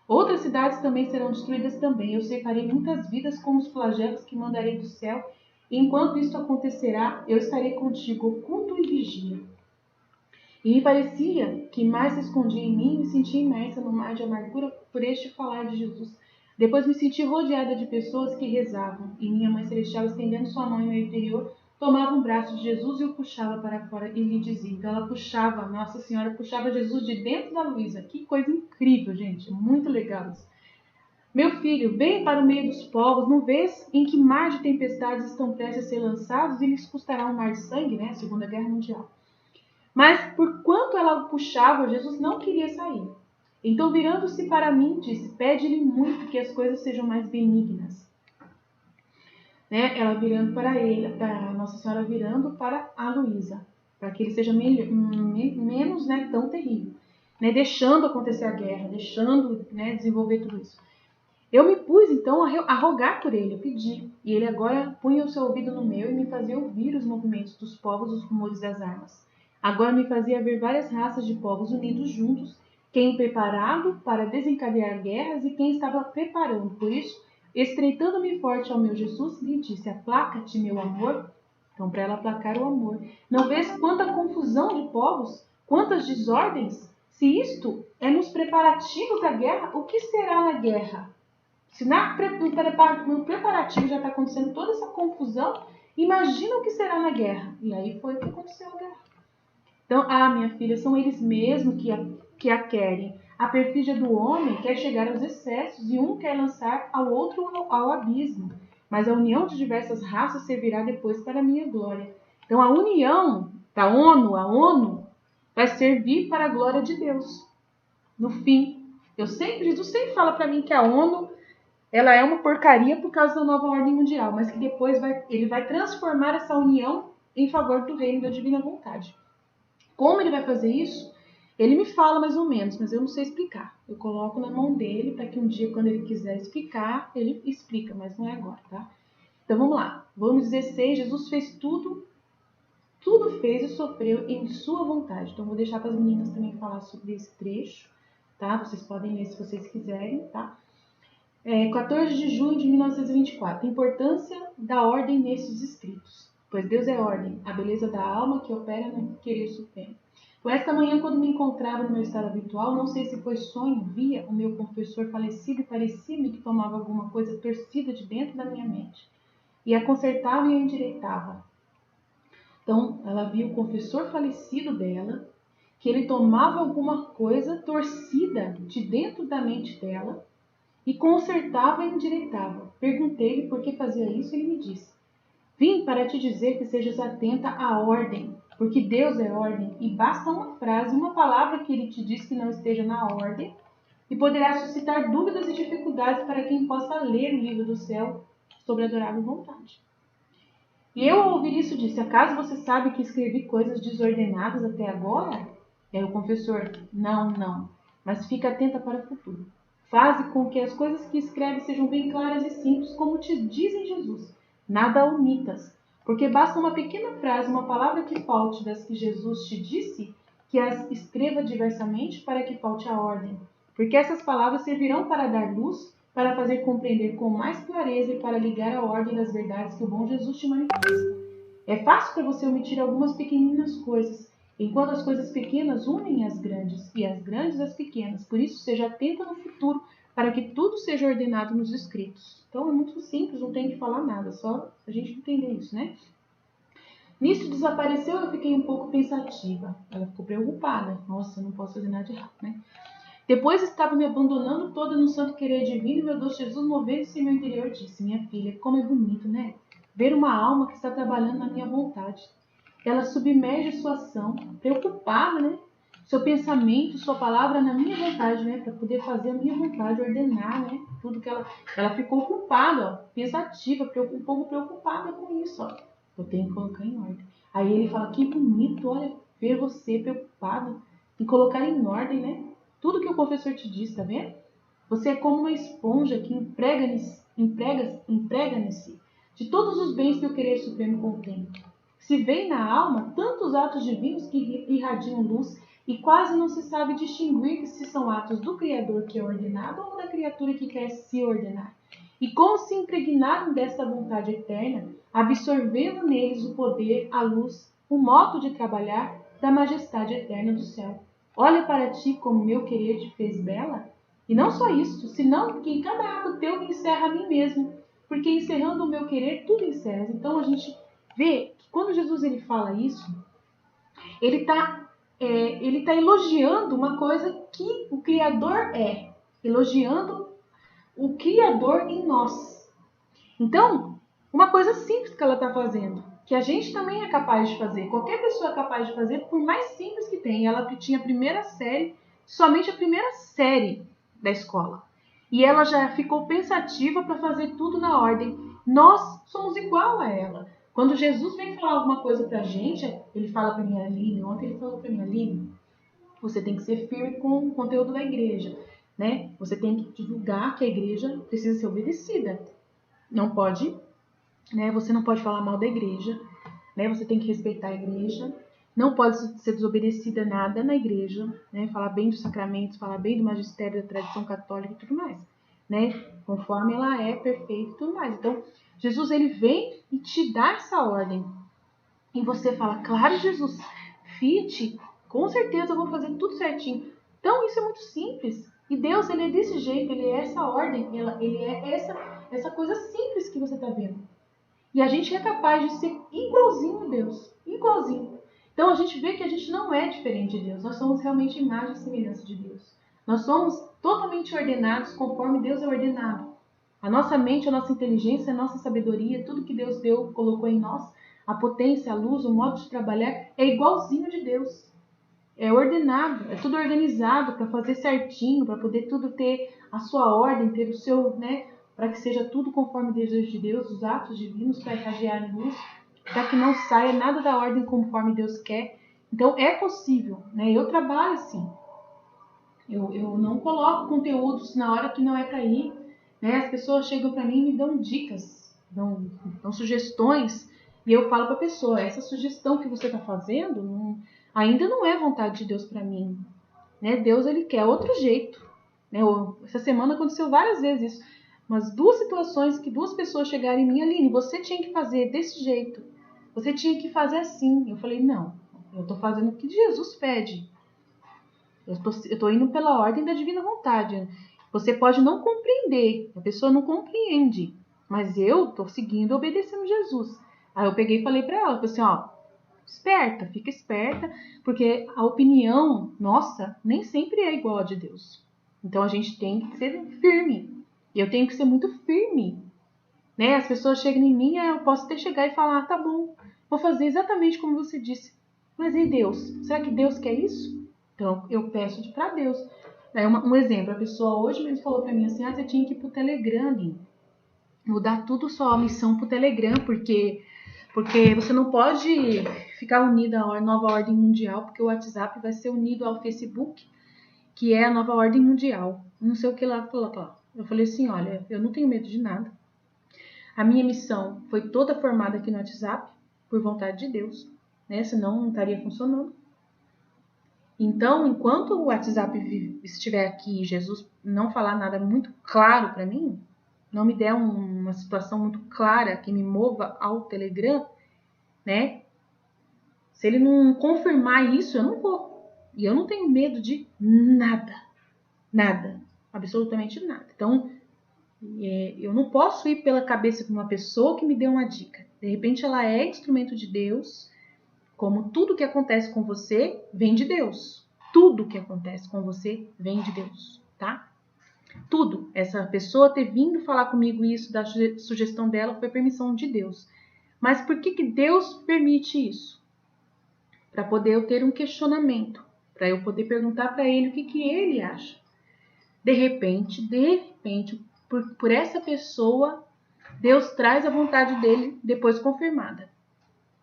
Outras cidades também serão destruídas também. Eu separei muitas vidas como os flagelos que mandarei do céu. E enquanto isto acontecerá, eu estarei contigo, oculto e vigia. E me parecia que mais se escondia em mim e me sentia imersa no mar de amargura por este falar de Jesus. Depois me senti rodeada de pessoas que rezavam, e minha Mãe Celestial, estendendo sua mão em meu interior, tomava um braço de Jesus e o puxava para fora e lhe dizia. Então ela puxava, Nossa Senhora puxava Jesus de dentro da Luísa. Que coisa incrível, gente, muito legal isso. Meu filho, vem para o meio dos povos, não vês em que mar de tempestades estão prestes a ser lançados e lhes custará um mar de sangue, né? Segunda Guerra Mundial. Mas, por quanto ela o puxava, Jesus não queria sair. Então, virando-se para mim, disse, pede-lhe muito que as coisas sejam mais benignas. Né? Ela virando para ele, para Nossa Senhora virando para a Luísa, para que ele seja menos, né, tão terrível. Né? Deixando acontecer a guerra, deixando, né, desenvolver tudo isso. Eu me pus, então, a rogar por ele, eu pedi. E ele agora punha o seu ouvido no meu e me fazia ouvir os movimentos dos povos, os rumores das armas. Agora me fazia ver várias raças de povos unidos juntos, quem preparado para desencadear guerras e quem estava preparando. Por isso, estreitando-me forte ao meu Jesus, lhe disse, aplaca-te, meu amor. Então, para ela aplacar o amor. Não vês quanta confusão de povos? Quantas desordens? Se isto é nos preparativos da guerra, o que será na guerra? Se no preparativo já está acontecendo toda essa confusão, imagina o que será na guerra. E aí foi o que aconteceu na guerra. Então, minha filha, são eles mesmos que a querem. A perfídia do homem quer chegar aos excessos e um quer lançar ao outro ao abismo. Mas a união de diversas raças servirá depois para a minha glória. Então, a união da ONU, a ONU, vai servir para a glória de Deus. No fim, Jesus sempre fala para mim que a ONU ela é uma porcaria por causa da nova ordem mundial, mas que depois ele vai transformar essa união em favor do reino da divina vontade. Como ele vai fazer isso? Ele me fala mais ou menos, mas eu não sei explicar. Eu coloco na mão dele para que um dia, quando ele quiser explicar, ele explica, mas não é agora, tá? Então vamos lá. Vamos 16, Jesus fez tudo fez e sofreu em sua vontade. Então vou deixar para as meninas também falar sobre esse trecho, tá? Vocês podem ler se vocês quiserem, tá? 14 de junho de 1924. Importância da ordem nesses escritos. Pois Deus é ordem, a beleza da alma que opera no querer supremo. Então, esta manhã, quando me encontrava no meu estado habitual, não sei se foi sonho, via o meu confessor falecido e parecia-me que tomava alguma coisa torcida de dentro da minha mente. E a consertava e a endireitava. Então, ela via o confessor falecido dela, que ele tomava alguma coisa torcida de dentro da mente dela, e consertava e endireitava. Perguntei-lhe por que fazia isso e ele me disse, vim para te dizer que sejas atenta à ordem, porque Deus é ordem, e basta uma frase, uma palavra que ele te diz que não esteja na ordem, e poderá suscitar dúvidas e dificuldades para quem possa ler o livro do céu sobre a adorável vontade. E eu, ao ouvir isso, disse, acaso você sabe que escrevi coisas desordenadas até agora? E aí o confessor, não, mas fica atenta para o futuro. Faze com que as coisas que escreve sejam bem claras e simples, como te dizem Jesus. Nada omitas, porque basta uma pequena frase, uma palavra que falte das que Jesus te disse, que as escreva diversamente para que falte a ordem. Porque essas palavras servirão para dar luz, para fazer compreender com mais clareza e para ligar a ordem das verdades que o bom Jesus te manifesta. É fácil para você omitir algumas pequeninas coisas, enquanto as coisas pequenas unem as grandes, e as grandes as pequenas. Por isso, seja atenta no futuro, para que tudo seja ordenado nos escritos. Então, é muito simples, não tem que falar nada, só a gente entender isso, né? Nisso desapareceu, eu fiquei um pouco pensativa. Ela ficou preocupada. Nossa, eu não posso fazer nada de errado, né? Depois estava me abandonando toda no santo querer divino e meu Deus Jesus, movendo-se em meu interior, disse: minha filha, como é bonito, né? Ver uma alma que está trabalhando na minha vontade. Ela submerge sua ação, preocupada, né? Seu pensamento, sua palavra na minha vontade, né? Para poder fazer a minha vontade, ordenar, né? Tudo que ela ficou ocupada, ó, pensativa, um pouco preocupada com isso, ó. Eu tenho que colocar em ordem. Aí ele fala: que bonito, olha, ver você preocupado em colocar em ordem, né? Tudo que o professor te diz, tá vendo? Você é como uma esponja que emprega-se de todos os bens que o querer supremo contém. Se vê na alma tantos atos divinos que irradiam luz e quase não se sabe distinguir se são atos do Criador que é ordenado ou da criatura que quer se ordenar. E como se impregnaram desta vontade eterna, absorvendo neles o poder, a luz, o modo de trabalhar da majestade eterna do céu. Olha para ti como meu querer te fez bela. E não só isso, senão que em cada ato teu me encerra a mim mesmo, porque encerrando o meu querer, tudo encerra. Então a gente vê que quando Jesus ele fala isso, ele está elogiando uma coisa que o Criador é, elogiando o Criador em nós. Então, uma coisa simples que ela está fazendo, que a gente também é capaz de fazer, qualquer pessoa é capaz de fazer, por mais simples que tenha. Ela que tinha a primeira série, somente a primeira série da escola. E ela já ficou pensativa para fazer tudo na ordem. Nós somos igual a ela. Quando Jesus vem falar alguma coisa para a gente, ele fala para mim, Aline, ontem ele falou para mim, Aline, você tem que ser firme com o conteúdo da igreja, né? Você tem que divulgar que a igreja precisa ser obedecida. Não pode, né? Você não pode falar mal da igreja, né? Você tem que respeitar a igreja. Não pode ser desobedecida nada na igreja, né? Falar bem dos sacramentos, falar bem do magistério, da tradição católica e tudo mais, né? Conforme ela é perfeita e tudo mais. Então, Jesus ele vem e te dá essa ordem. E você fala, claro, Jesus, Fiat, com certeza eu vou fazer tudo certinho. Então, isso é muito simples. E Deus, ele é desse jeito, ele é essa ordem, ele é essa coisa simples que você está vendo. E a gente é capaz de ser igualzinho a Deus, igualzinho. Então, a gente vê que a gente não é diferente de Deus, nós somos realmente imagem e semelhança de Deus. Nós somos totalmente ordenados conforme Deus é ordenado. A nossa mente, a nossa inteligência, a nossa sabedoria, tudo que Deus deu, colocou em nós, a potência, a luz, o modo de trabalhar, é igualzinho de Deus. É ordenado, é tudo organizado para fazer certinho, para poder tudo ter a sua ordem, ter o seu, né, para que seja tudo conforme o desejo de Deus, os atos divinos para irradiar luz, para que não saia nada da ordem conforme Deus quer. Então é possível, né? Eu trabalho assim. Eu não coloco conteúdos na hora que não é para ir, né? As pessoas chegam para mim e me dão dicas, dão sugestões, e eu falo para a pessoa, essa sugestão que você está fazendo ainda não é vontade de Deus para mim, né? Deus ele quer outro jeito, né? Essa semana aconteceu várias vezes isso, mas duas situações que duas pessoas chegaram em mim, Aline, você tinha que fazer desse jeito, você tinha que fazer assim. Eu falei, não, eu estou fazendo o que Jesus pede. Eu estou indo pela ordem da divina vontade. Você pode não compreender, a pessoa não compreende, mas eu estou seguindo, obedecendo Jesus. Aí eu peguei e falei para ela, falei assim, ó, esperta, fica esperta, porque a opinião nossa nem sempre é igual a de Deus. Então a gente tem que ser firme. Eu tenho que ser muito firme, né? As pessoas chegam em mim, eu posso até chegar e falar, tá bom, vou fazer exatamente como você disse. Mas e Deus? Será que Deus quer isso? Então, eu peço para Deus. Um exemplo, a pessoa hoje mesmo falou para mim assim, você tinha que ir pro Telegram, mudar tudo sua missão pro Telegram, porque você não pode ficar unida à nova ordem mundial, porque o WhatsApp vai ser unido ao Facebook, que é a nova ordem mundial. Não sei o que lá. Eu falei assim, olha, eu não tenho medo de nada. A minha missão foi toda formada aqui no WhatsApp, por vontade de Deus, né? Senão não estaria funcionando. Então, enquanto o WhatsApp estiver aqui e Jesus não falar nada muito claro para mim, não me der uma situação muito clara que me mova ao Telegram, né? Se ele não confirmar isso, eu não vou. E eu não tenho medo de nada. Nada. Absolutamente nada. Então, eu não posso ir pela cabeça de uma pessoa que me deu uma dica. De repente, ela é instrumento de Deus. Como tudo que acontece com você vem de Deus. tudo que acontece com você vem de Deus, tá? Tudo. Essa pessoa ter vindo falar comigo isso, da sugestão dela, foi permissão de Deus. Mas por que Deus permite isso? Para poder eu ter um questionamento, para eu poder perguntar para ele o que ele acha. De repente, por essa pessoa, Deus traz a vontade dele depois confirmada.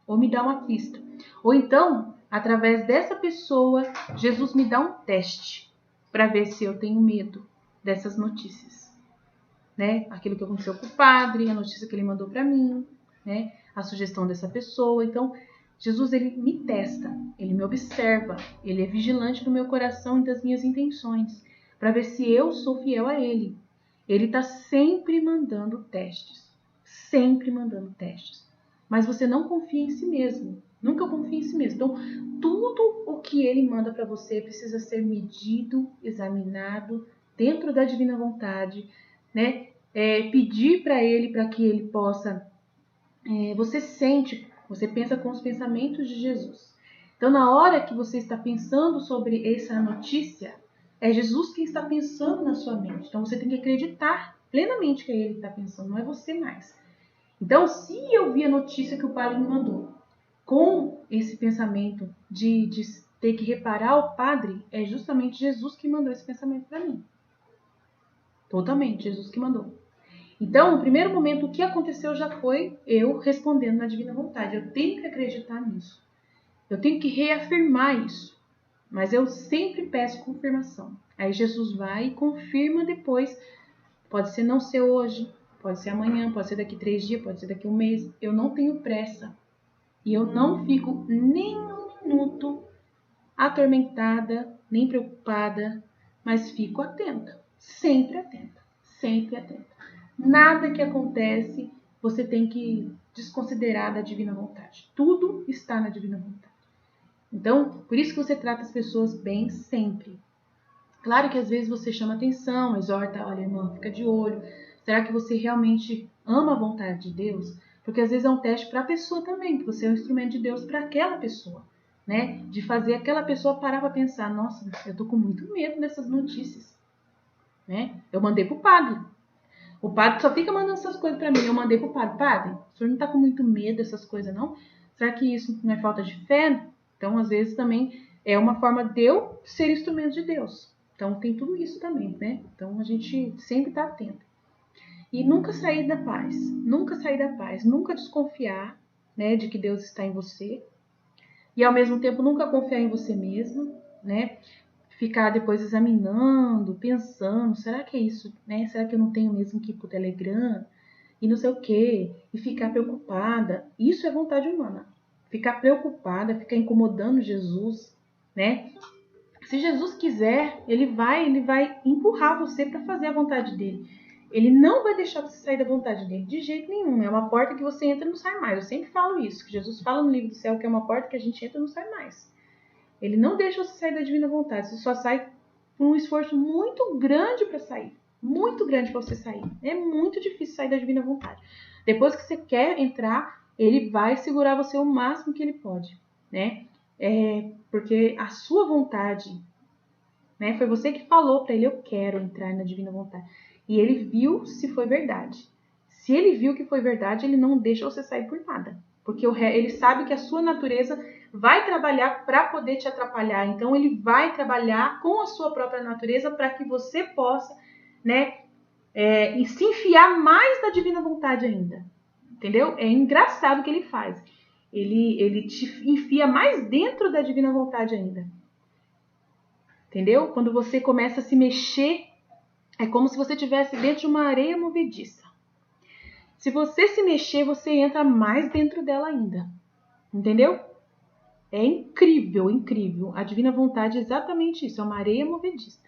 Ou me dá uma pista. Ou então, através dessa pessoa, Jesus me dá um teste para ver se eu tenho medo dessas notícias. Né? Aquilo que aconteceu com o padre, a notícia que ele mandou para mim, né? A sugestão dessa pessoa. Então, Jesus, ele me testa, ele me observa, ele é vigilante do meu coração e das minhas intenções, para ver se eu sou fiel a ele. Ele está sempre mandando testes. Mas você não confia em si mesmo. Nunca confia em si mesmo. Então, tudo o que ele manda para você precisa ser medido, examinado, dentro da divina vontade, né? Pedir para ele, para que ele possa... você pensa com os pensamentos de Jesus. Então, na hora que você está pensando sobre essa notícia, é Jesus quem está pensando na sua mente. Então, você tem que acreditar plenamente que é ele que está pensando, não é você mais. Então, se eu vi a notícia que o padre me mandou, com esse pensamento de ter que reparar o padre, é justamente Jesus que mandou esse pensamento para mim. Totalmente, Jesus que mandou. Então, no primeiro momento, o que aconteceu já foi eu respondendo na divina vontade. Eu tenho que acreditar nisso. Eu tenho que reafirmar isso. Mas eu sempre peço confirmação. Aí Jesus vai e confirma depois. Pode ser não ser hoje, pode ser amanhã, pode ser daqui 3 dias, pode ser daqui 1 mês. Eu não tenho pressa. E eu não fico nem um minuto atormentada, nem preocupada, mas fico atenta. Sempre atenta. Sempre atenta. Nada que acontece você tem que desconsiderar da divina vontade. Tudo está na divina vontade. Então, por isso que você trata as pessoas bem sempre. Claro que às vezes você chama atenção, exorta, olha, irmã, fica de olho. Será que você realmente ama a vontade de Deus? Porque às vezes é um teste para a pessoa também, que você é um instrumento de Deus para aquela pessoa, né? De fazer aquela pessoa parar para pensar, nossa, eu tô com muito medo dessas notícias, né? Eu mandei pro padre. O padre só fica mandando essas coisas para mim. Eu mandei pro padre, padre, o senhor não tá com muito medo dessas coisas, não? Será que isso não é falta de fé? Então, às vezes também é uma forma de eu ser instrumento de Deus. Então, tem tudo isso também, né? Então, a gente sempre está atento. E nunca sair da paz. Nunca sair da paz. Nunca desconfiar, né, de que Deus está em você. E, ao mesmo tempo, nunca confiar em você mesmo, né? Ficar depois examinando, pensando, será que é isso, né? Será que eu não tenho mesmo que ir pro Telegram? E não sei o quê. E ficar preocupada. Isso é vontade humana. Ficar preocupada, ficar incomodando Jesus, né? Se Jesus quiser, ele vai empurrar você para fazer a vontade dele. Ele não vai deixar você sair da vontade dele, de jeito nenhum. É uma porta que você entra e não sai mais. Eu sempre falo isso, que Jesus fala no livro do céu que é uma porta que a gente entra e não sai mais. Ele não deixa você sair da divina vontade. Você só sai por um esforço muito grande para sair. Muito grande para você sair. É muito difícil sair da divina vontade. Depois que você quer entrar, ele vai segurar você o máximo que ele pode, né? Porque a sua vontade, né? Foi você que falou para ele, eu quero entrar na divina vontade. E ele viu se foi verdade. Se ele viu que foi verdade, ele não deixa você sair por nada. Porque ele sabe que a sua natureza vai trabalhar para poder te atrapalhar. Então, ele vai trabalhar com a sua própria natureza para que você possa, né, e se enfiar mais na divina vontade ainda. Entendeu? É engraçado o que ele faz. Ele te enfia mais dentro da divina vontade ainda. Entendeu? Quando você começa a se mexer, é como se você estivesse dentro de uma areia movediça. Se você se mexer, você entra mais dentro dela ainda. Entendeu? É incrível, incrível. A divina vontade é exatamente isso. É uma areia movediça.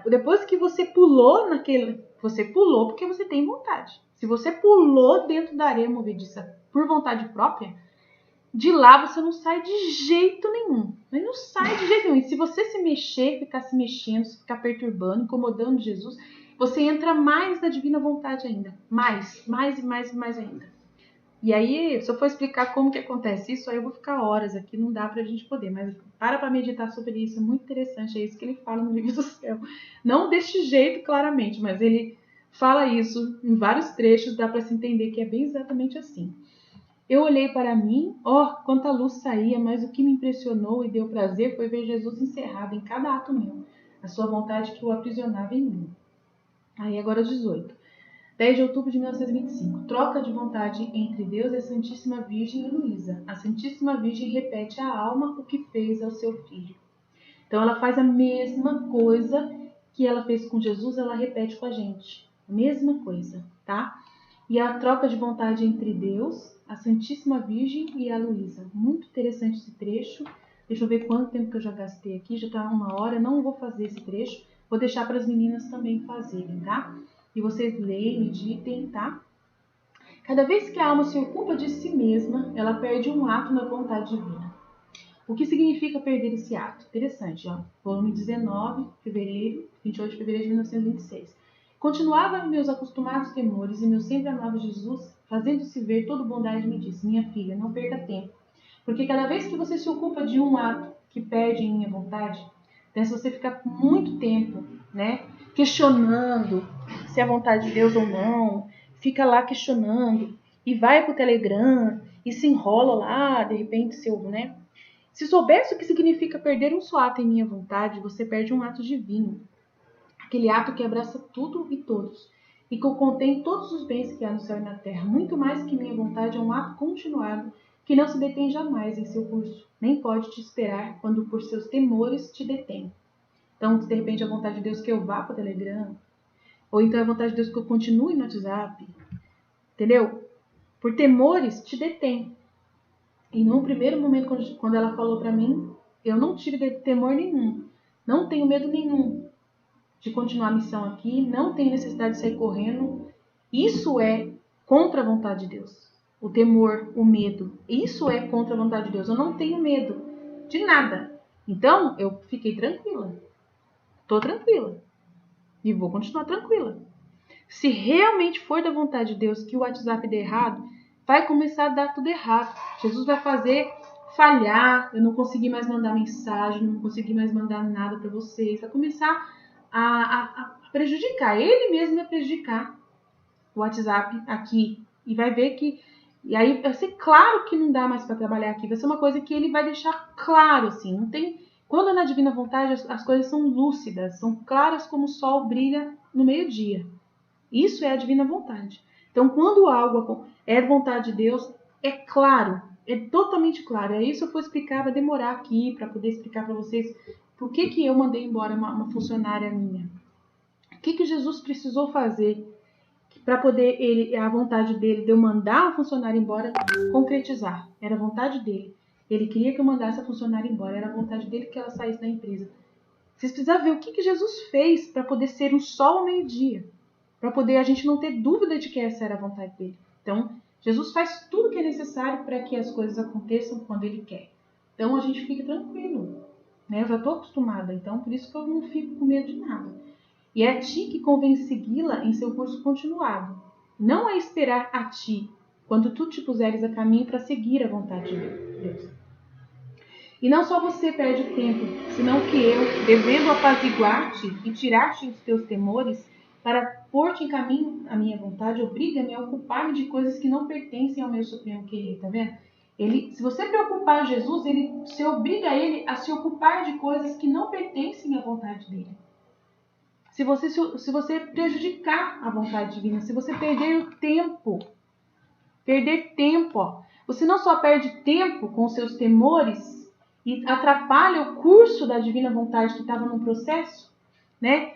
Depois que você pulou você pulou porque você tem vontade. Se você pulou dentro da areia movediça por vontade própria, de lá você não sai de jeito nenhum. Mas não sai de jeito nenhum. E se você se mexer, ficar se mexendo, ficar perturbando, incomodando Jesus, você entra mais na divina vontade ainda. Mais ainda. E aí, se eu for explicar como que acontece isso, aí eu vou ficar horas aqui, não dá pra gente poder. Mas para meditar sobre isso, é muito interessante, é isso que ele fala no livro do céu. Não deste jeito, claramente, mas ele fala isso em vários trechos, dá pra se entender que é bem exatamente assim. Eu olhei para mim, quanta luz saía, mas o que me impressionou e deu prazer foi ver Jesus encerrado em cada ato meu, a sua vontade que o aprisionava em mim. Aí agora 18. 10 de outubro de 1925. Troca de vontade entre Deus e a Santíssima Virgem e Luísa. A Santíssima Virgem repete à alma o que fez ao seu filho. Então ela faz a mesma coisa que ela fez com Jesus, ela repete com a gente. A mesma coisa, tá? E a troca de vontade entre Deus, a Santíssima Virgem e a Luísa. Muito interessante esse trecho. Deixa eu ver quanto tempo que eu já gastei aqui. Já está 1 hora. Não vou fazer esse trecho. Vou deixar para as meninas também fazerem, tá? E vocês leem, meditem, tá? Cada vez que a alma se ocupa de si mesma, ela perde um ato na vontade divina. O que significa perder esse ato? Interessante, ó. Volume 19, 28 de fevereiro de 1926. Continuava meus acostumados temores e meu sempre amado Jesus, fazendo-se ver toda bondade, me disse: minha filha, não perca tempo, porque cada vez que você se ocupa de um ato que perde em minha vontade, então se você ficar muito tempo, né, questionando se é a vontade de Deus ou não, fica lá questionando e vai pro Telegram e se enrola lá, de repente, né? Se soubesse o que significa perder um só ato em minha vontade, você perde um ato divino. Aquele ato que abraça tudo e todos, e que contém todos os bens que há no céu e na terra. Muito mais que minha vontade é um ato continuado, que não se detém jamais em seu curso, nem pode te esperar quando por seus temores te detém. Então, de repente, é a vontade de Deus que eu vá para o Telegram, ou então é a vontade de Deus que eu continue no WhatsApp, entendeu? Por temores te detém. E num primeiro momento, quando ela falou para mim, eu não tive temor nenhum, não tenho medo nenhum de continuar a missão aqui, não tenho necessidade de sair correndo. Isso é contra a vontade de Deus. O temor, o medo, isso é contra a vontade de Deus. Eu não tenho medo de nada. Então, eu fiquei tranquila. Estou tranquila. E vou continuar tranquila. Se realmente for da vontade de Deus que o WhatsApp dê errado, vai começar a dar tudo errado. Jesus vai fazer falhar, eu não consegui mais mandar mensagem, não consegui mais mandar nada para vocês. Vai começar a prejudicar. Ele mesmo vai prejudicar o WhatsApp aqui. E vai ver que... E aí vai ser claro que não dá mais para trabalhar aqui. Vai ser uma coisa que ele vai deixar claro, assim. Não tem... Quando é na divina vontade, as coisas são lúcidas, são claras como o sol brilha no meio-dia. Isso é a divina vontade. Então, quando algo é vontade de Deus, é claro, é totalmente claro. É isso que eu vou explicar, vai demorar aqui para poder explicar para vocês por que eu mandei embora uma funcionária minha. O que Jesus precisou fazer para poder a vontade dele de eu mandar a funcionária embora concretizar? Era a vontade dele. Ele queria que eu mandasse a funcionária embora. Era a vontade dele que ela saísse da empresa. Vocês precisam ver o que Jesus fez para poder ser um sol ao meio-dia. Para poder a gente não ter dúvida de que essa era a vontade dele. Então, Jesus faz tudo o que é necessário para que as coisas aconteçam quando ele quer. Então, a gente fica tranquilo. Né? Eu já estou acostumada, então por isso que eu não fico com medo de nada. E é a ti que convém segui-la em seu curso continuado. Não é esperar a ti, quando tu te puseres a caminho para seguir a vontade de Deus. E não só você perde o tempo, senão que eu, devendo apaziguar-te e tirar-te os teus temores, para pôr-te em caminho a minha vontade, obriga-me a ocupar-me de coisas que não pertencem ao meu supremo querer, tá vendo? Se você preocupar Jesus, você obriga ele a se ocupar de coisas que não pertencem à vontade dele. Se você prejudicar a vontade divina, se você perder tempo, ó, você não só perde tempo com os seus temores e atrapalha o curso da divina vontade que estava no processo, né?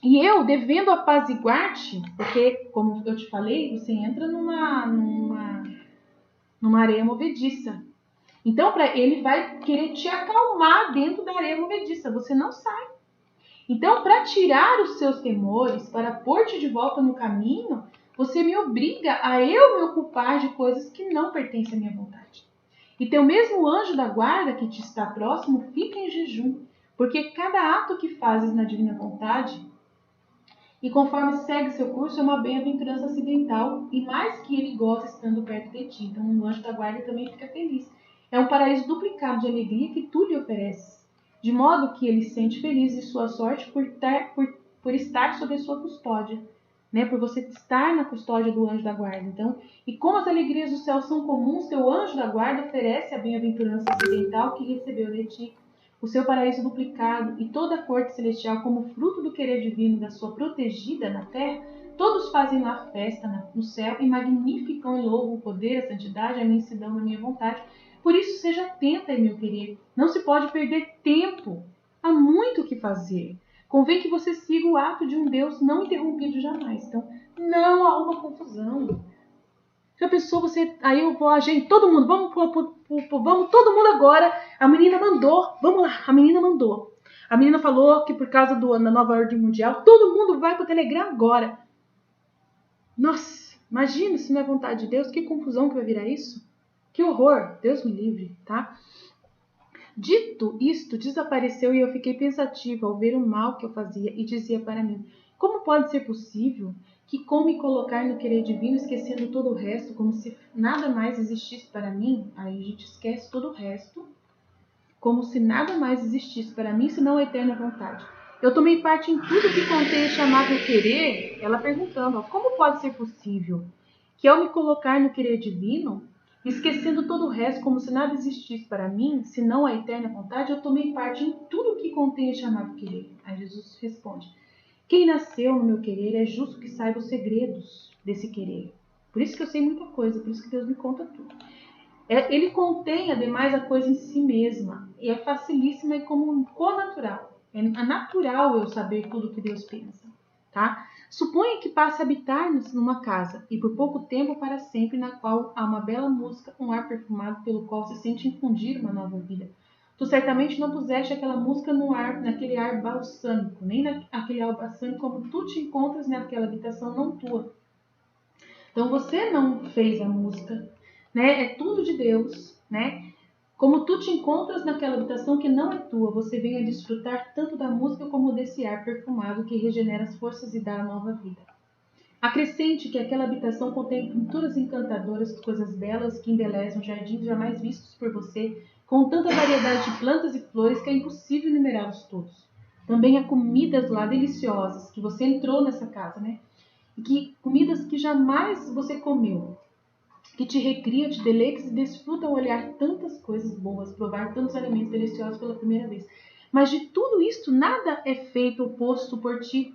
E eu, devendo apaziguar-te, porque, como eu te falei, você entra numa areia movediça. Então, ele vai querer te acalmar dentro da areia movediça. Você não sai. Então, para tirar os seus temores, para pôr-te de volta no caminho, você me obriga a eu me ocupar de coisas que não pertencem à minha vontade. E teu mesmo anjo da guarda que te está próximo, fica em jejum, porque cada ato que fazes na divina vontade, e conforme segue seu curso é uma bem-aventurança acidental e mais que ele goza estando perto de ti. Então o anjo da guarda também fica feliz. É um paraíso duplicado de alegria que tu lhe ofereces, de modo que ele se sente feliz de sua sorte por estar sob a sua custódia, né? Por você estar na custódia do anjo da guarda. Então, e como as alegrias do céu são comuns, teu anjo da guarda oferece a bem-aventurança acidental que recebeu de ti, o seu paraíso duplicado e toda a corte celestial como fruto do querer divino da sua protegida na terra. Todos fazem lá festa no céu e magnificam e louvam o poder, a santidade, a imensidão da minha vontade. Por isso, seja atenta, meu querido. Não se pode perder tempo. Há muito o que fazer. Convém que você siga o ato de um Deus não interrompido jamais. Então, não há uma confusão. Já pensou você... Aí eu vou, gente, todo mundo, vamos todo mundo agora. A menina mandou, vamos lá, a menina mandou. A menina falou que por causa da nova ordem mundial, todo mundo vai para o Telegram agora. Nossa, imagina se não é vontade de Deus, que confusão que vai virar isso. Que horror, Deus me livre, tá? Dito isto, desapareceu e eu fiquei pensativa ao ver o mal que eu fazia e dizia para mim, como pode ser possível que com me colocar no querer divino, esquecendo todo o resto, como se nada mais existisse para mim, aí a gente esquece todo o resto, como se nada mais existisse para mim, senão a eterna vontade. Eu tomei parte em tudo que contém este amável querer, ela perguntando, como pode ser possível que ao me colocar no querer divino, esquecendo todo o resto, como se nada existisse para mim, senão a eterna vontade, eu tomei parte em tudo que contém este amável querer. Aí Jesus responde, quem nasceu no meu querer é justo que saiba os segredos desse querer. Por isso que eu sei muita coisa, por isso que Deus me conta tudo. Ele contém, ademais, a coisa em si mesma. E é facilíssima e como co-natural. É natural eu saber tudo o que Deus pensa. Tá? Suponha que passe a habitar numa casa, e por pouco tempo para sempre, na qual há uma bela música, um ar perfumado pelo qual se sente infundir uma nova vida. Tu certamente não puseste aquela música naquele ar balsâmico, nem naquele ar balsâmico como tu te encontras naquela habitação não tua. Então você não fez a música, né? É tudo de Deus, né? Como tu te encontras naquela habitação que não é tua, você vem a desfrutar tanto da música como desse ar perfumado que regenera as forças e dá a nova vida. Acrescente que aquela habitação contém pinturas encantadoras, coisas belas que embelezam jardins jamais vistos por você, com tanta variedade de plantas e flores que é impossível enumerá-los todos. Também há comidas lá deliciosas, que você entrou nessa casa, né? Comidas que jamais você comeu, que te recria, te deleites e desfruta ao olhar tantas coisas boas, provar tantos alimentos deliciosos pela primeira vez. Mas de tudo isto, nada é feito ou posto por ti.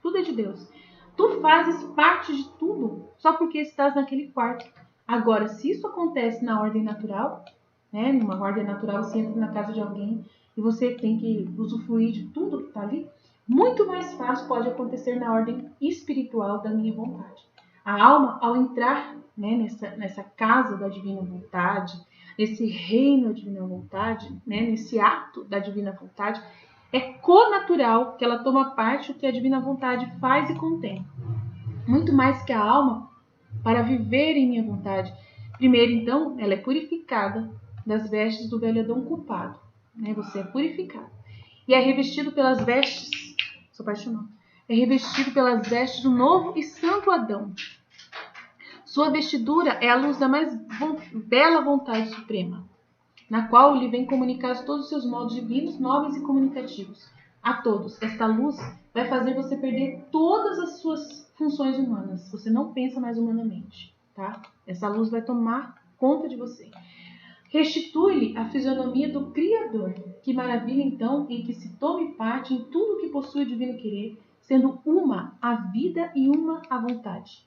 Tudo é de Deus. Tu fazes parte de tudo, só porque estás naquele quarto. Agora, se isso acontece na ordem natural, né, numa ordem natural, você entra na casa de alguém e você tem que usufruir de tudo que está ali, muito mais fácil pode acontecer na ordem espiritual da minha vontade. A alma, ao entrar, né, nessa casa da divina vontade, nesse reino da divina vontade, né, nesse ato da divina vontade, é connatural que ela toma parte do que a divina vontade faz e contém. Muito mais que a alma para viver em minha vontade. Primeiro, então, ela é purificada das vestes do velho Adão culpado. Né? Você é purificado. E é revestido pelas vestes, é revestido pelas vestes do novo e santo Adão. Sua vestidura é a luz da mais bela vontade suprema, na qual lhe vem comunicar todos os seus modos divinos, nobres e comunicativos. A todos, esta luz vai fazer você perder todas as suas funções humanas. Você não pensa mais humanamente, tá? Essa luz vai tomar conta de você. Restitui-lhe a fisionomia do Criador. Que maravilha, então, em que se tome parte em tudo que possui o divino querer, sendo uma a vida e uma a vontade.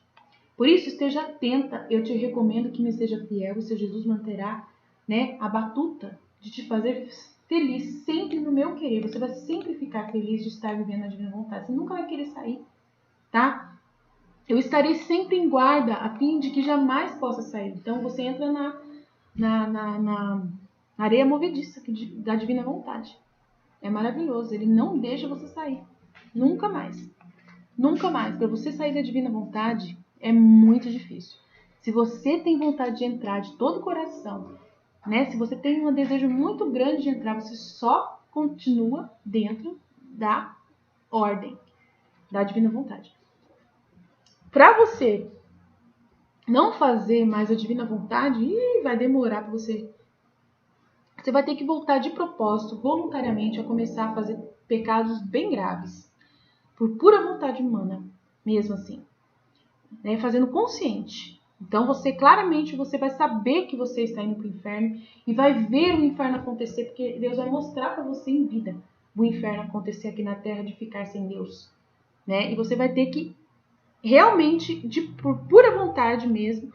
Por isso, esteja atenta. Eu te recomendo que me seja fiel, e seu Jesus manterá, né, a batuta de te fazer feliz sempre no meu querer. Você vai sempre ficar feliz de estar vivendo a divina vontade. Você nunca vai querer sair, tá? Eu estarei sempre em guarda a fim de que jamais possa sair. Então você entra na areia movediça da divina vontade. É maravilhoso. Ele não deixa você sair. Nunca mais. Nunca mais. Para você sair da divina vontade é muito difícil. Se você tem vontade de entrar de todo o coração, né? Se você tem um desejo muito grande de entrar, você só continua dentro da ordem. da divina vontade. Para você não fazer mais a divina vontade, vai demorar para você. Você vai ter que voltar de propósito, voluntariamente, a começar a fazer pecados bem graves, por pura vontade humana, mesmo assim, né? Fazendo consciente. Então claramente você vai saber que você está indo para o inferno e vai ver o inferno acontecer, porque Deus vai mostrar para você em vida o inferno acontecer aqui na terra, de ficar sem Deus, né? E você vai ter que realmente, por pura vontade mesmo,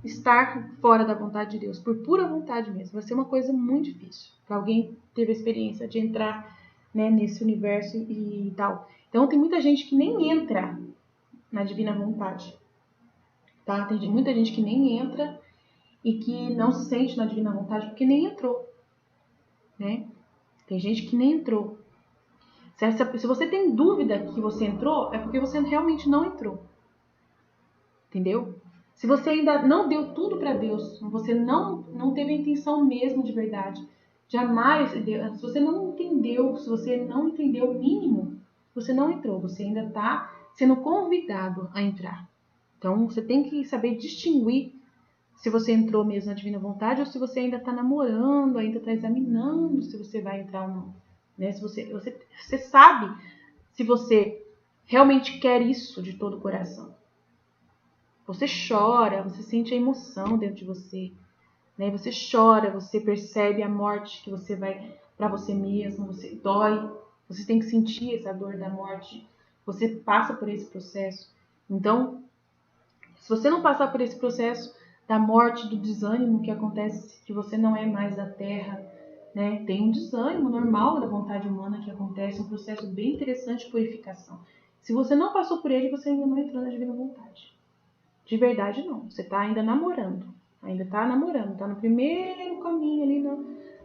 estar fora da vontade de Deus, por pura vontade mesmo. Vai ser uma coisa muito difícil para alguém que teve a experiência de entrar, né, nesse universo e tal. Então tem muita gente que nem entra na divina vontade, tá? Tem muita gente que nem entra e que não se sente na divina vontade porque nem entrou, né? Tem gente que nem entrou. Se você tem dúvida que você entrou, é porque você realmente não entrou. Entendeu? Se você ainda não deu tudo para Deus, você não teve a intenção mesmo de verdade, jamais, se você não entendeu, se você não entendeu o mínimo, você não entrou, você ainda está sendo convidado a entrar. Então, você tem que saber distinguir se você entrou mesmo na divina vontade ou se você ainda está namorando, ainda está examinando se você vai entrar ou não. Né? Se você sabe se você realmente quer isso de todo o coração. Você chora, você sente a emoção dentro de você, né? Você chora, você percebe a morte que você vai para você mesmo, você dói, você tem que sentir essa dor da morte, você passa por esse processo. Então, se você não passar por esse processo da morte, do desânimo que acontece, que você não é mais da terra, né? Tem um desânimo normal da vontade humana que acontece, um processo bem interessante de purificação. Se você não passou por ele, você ainda não entrou na divina vontade. De verdade, não. Você está ainda namorando. Ainda está namorando. Está no primeiro caminho ali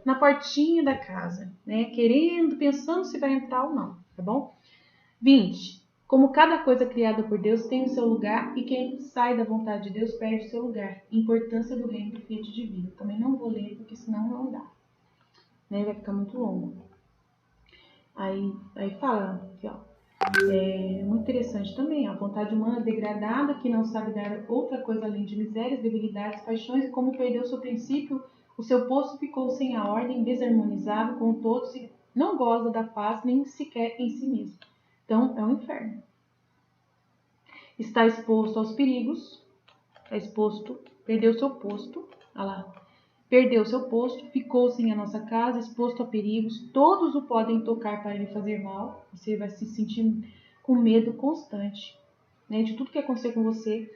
na portinha da casa, né? Querendo, pensando se vai entrar ou não, tá bom? 20. Como cada coisa criada por Deus tem o seu lugar e quem sai da vontade de Deus perde o seu lugar. Importância do reino do Fiat Divino. Também não vou ler porque senão não dá. Né? Vai ficar muito longo. Aí fala aqui, ó. É muito interessante também, a vontade humana degradada que não sabe dar outra coisa além de misérias, debilidades, paixões, e como perdeu seu princípio, o seu poço ficou sem a ordem, desarmonizado com todos e não goza da paz nem sequer em si mesmo. Então é um inferno. Está exposto aos perigos, perdeu seu posto, olha lá. Perdeu seu posto, ficou sem a nossa casa, exposto a perigos, todos o podem tocar para lhe fazer mal, você vai se sentir com medo constante, né, de tudo que acontecer com você.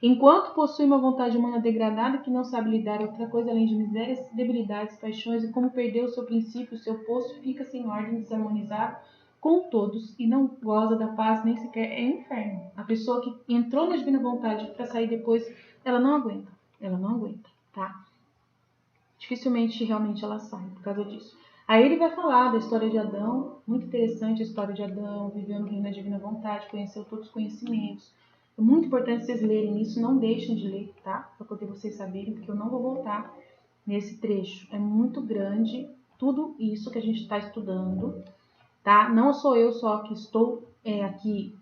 Enquanto possui uma vontade humana degradada que não sabe lidar outra coisa além de misérias, debilidades, paixões, e como perdeu o seu princípio, o seu posto, fica sem ordem, desarmonizado com todos e não goza da paz nem sequer é inferno. A pessoa que entrou na divina vontade para sair depois, ela não aguenta, tá? Dificilmente realmente ela sai por causa disso. Aí ele vai falar da história de Adão, muito interessante a história de Adão, viveu no reino da divina vontade, conheceu todos os conhecimentos. É muito importante vocês lerem isso, não deixem de ler, tá? Para poder vocês saberem, porque eu não vou voltar nesse trecho. É muito grande tudo isso que a gente está estudando, tá? Não sou eu só que estou aqui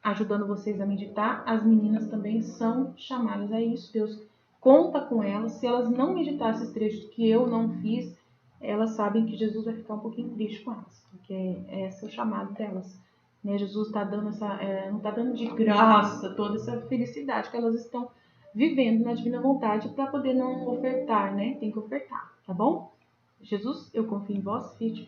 ajudando vocês a meditar, as meninas também são chamadas a isso. Deus conta com elas. Se elas não meditassem esses trechos que eu não fiz, elas sabem que Jesus vai ficar um pouquinho triste com elas, porque esse é o chamado delas. Né? Jesus está dando não está dando de graça toda essa felicidade que elas estão vivendo na divina vontade para poder não ofertar, né? Tem que ofertar, tá bom? Jesus, eu confio em vós. Fit.